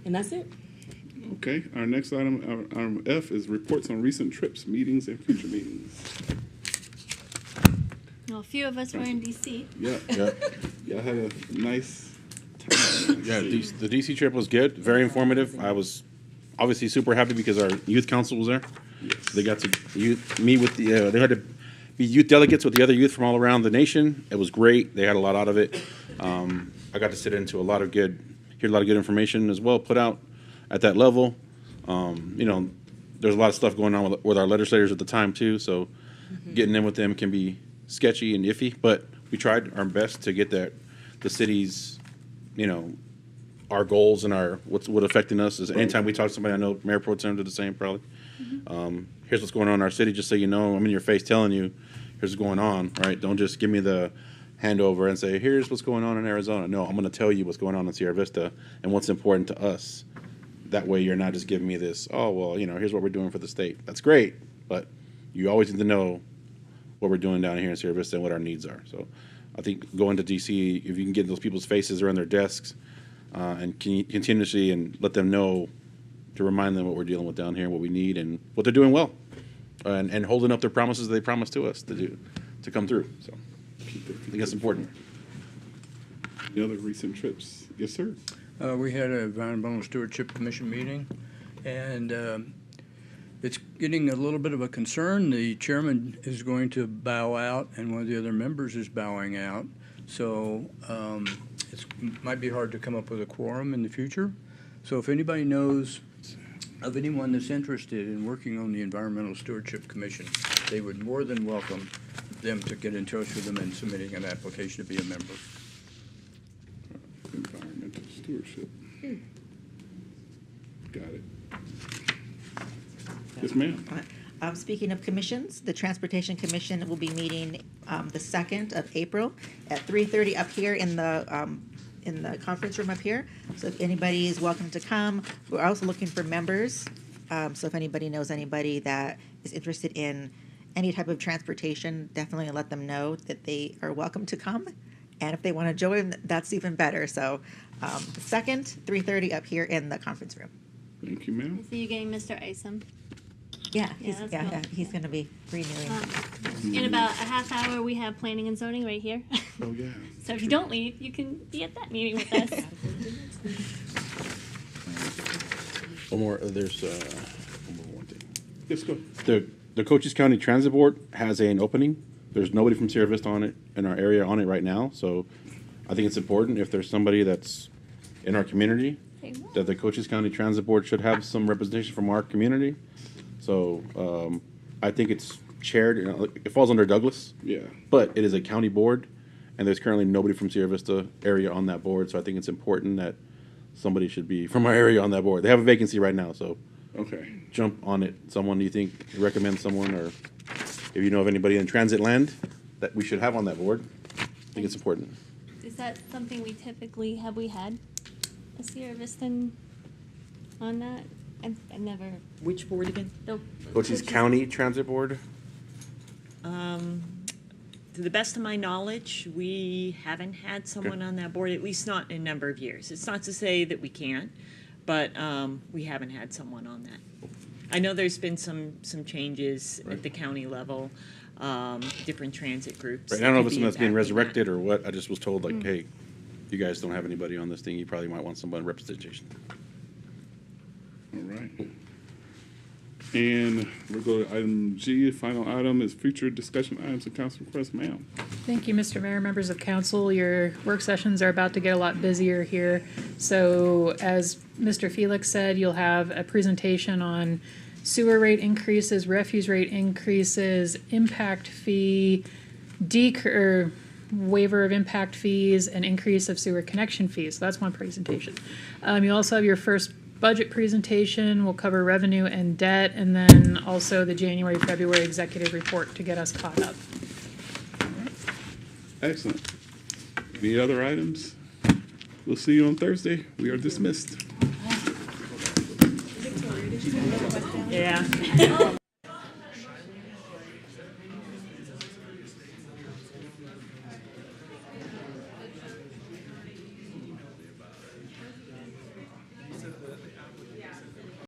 And that's it. Okay, our next item F, is reports on recent trips, meetings, and future meetings. Well, a few of us were in DC. Yeah. Y'all had a nice time. Yeah, the DC trip was good, very informative. I was obviously super happy because our youth council was there. Yes. They got to meet with they had to be youth delegates with the other youth from all around the nation. It was great. They had a lot out of it. I got to sit into hear a lot of good information as well put out at that level. There's a lot of stuff going on with our legislators at the time too, so getting in with them can be sketchy and iffy, but we tried our best to get the city's, our goals and what affecting us is anytime we talk to somebody, I know Mayor Pro Tem did the same probably. Here's what's going on in our city, just so you know, I'm in your face telling you, here's what's going on, right? Don't just give me the handover and say, here's what's going on in Arizona. No, I'm going to tell you what's going on in Sierra Vista and what's important to us. That way you're not just giving me this, here's what we're doing for the state. That's great, but you always need to know what we're doing down here in Sierra Vista and what our needs are. So I think going to D.C., if you can get in those people's faces or on their desks and continuously and let them know, to remind them what we're dealing with down here and what we need and what they're doing well and holding up their promises they promised to us to come through. So I think that's important. Any other recent trips? Yes, sir. We had a Environmental Stewardship Commission meeting, and it's getting a little bit of a concern. The chairman is going to bow out, and one of the other members is bowing out. So it might be hard to come up with a quorum in the future. So if anybody knows of anyone that's interested in working on the Environmental Stewardship Commission, they would more than welcome them to get in touch with them and submitting an application to be a member. Environmental stewardship. Got it. Yes, ma'am. Speaking of commissions, the Transportation Commission will be meeting the 2nd of April at 3:30 up here in the conference room up here. So if anybody is welcome to come. We're also looking for members. So if anybody knows anybody that is interested in any type of transportation, definitely let them know that they are welcome to come. And if they want to join, that's even better. So 2nd, 3:30 up here in the conference room. Thank you, ma'am. So you're getting Mr. Isom. Yeah, that's cool. he's going to be renewing. In about a half hour, we have planning and zoning right here. Oh, yeah. So if you don't leave, you can be at that meeting with us. One more, there's one thing. Yes, go. The Cochise County Transit Board has an opening. There's nobody from Sierra Vista on it, in our area on it right now, so I think it's important if there's somebody that's in our community, that the Cochise County Transit Board should have some representation from our community. So I think it's chaired, it falls under Douglas. Yeah. But it is a county board, and there's currently nobody from Sierra Vista area on that board, so I think it's important that somebody should be from our area on that board. They have a vacancy right now, so Okay. jump on it. Someone you think, recommend someone, or if you know of anybody in transit land that we should have on that board, I think it's important. Is that something we typically, have we had a Sierra Vistan on that? I never. Which board again? The Cochise County Transit Board? To the best of my knowledge, we haven't had someone on that board, at least not in a number of years. It's not to say that we can't, but we haven't had someone on that. I know there's been some changes at the county level, different transit groups. Right. I don't know if could it's be something that's being impacting resurrected or what. I just was told, like, hey, you guys don't have anybody on this thing. You probably might want someone representation. All right. And we'll go to item G. The final item is future discussion items and council requests, ma'am. Thank you, Mr. Mayor, members of council. Your work sessions are about to get a lot busier here. So as Mr. Felix said, you'll have a presentation on sewer rate increases, refuse rate increases, impact fee, waiver of impact fees, and increase of sewer connection fees. So that's one presentation. You also have your first budget presentation. We'll cover revenue and debt, and then also the January, February executive report to get us caught up. Excellent. Any other items? We'll see you on Thursday. We are dismissed. Yeah.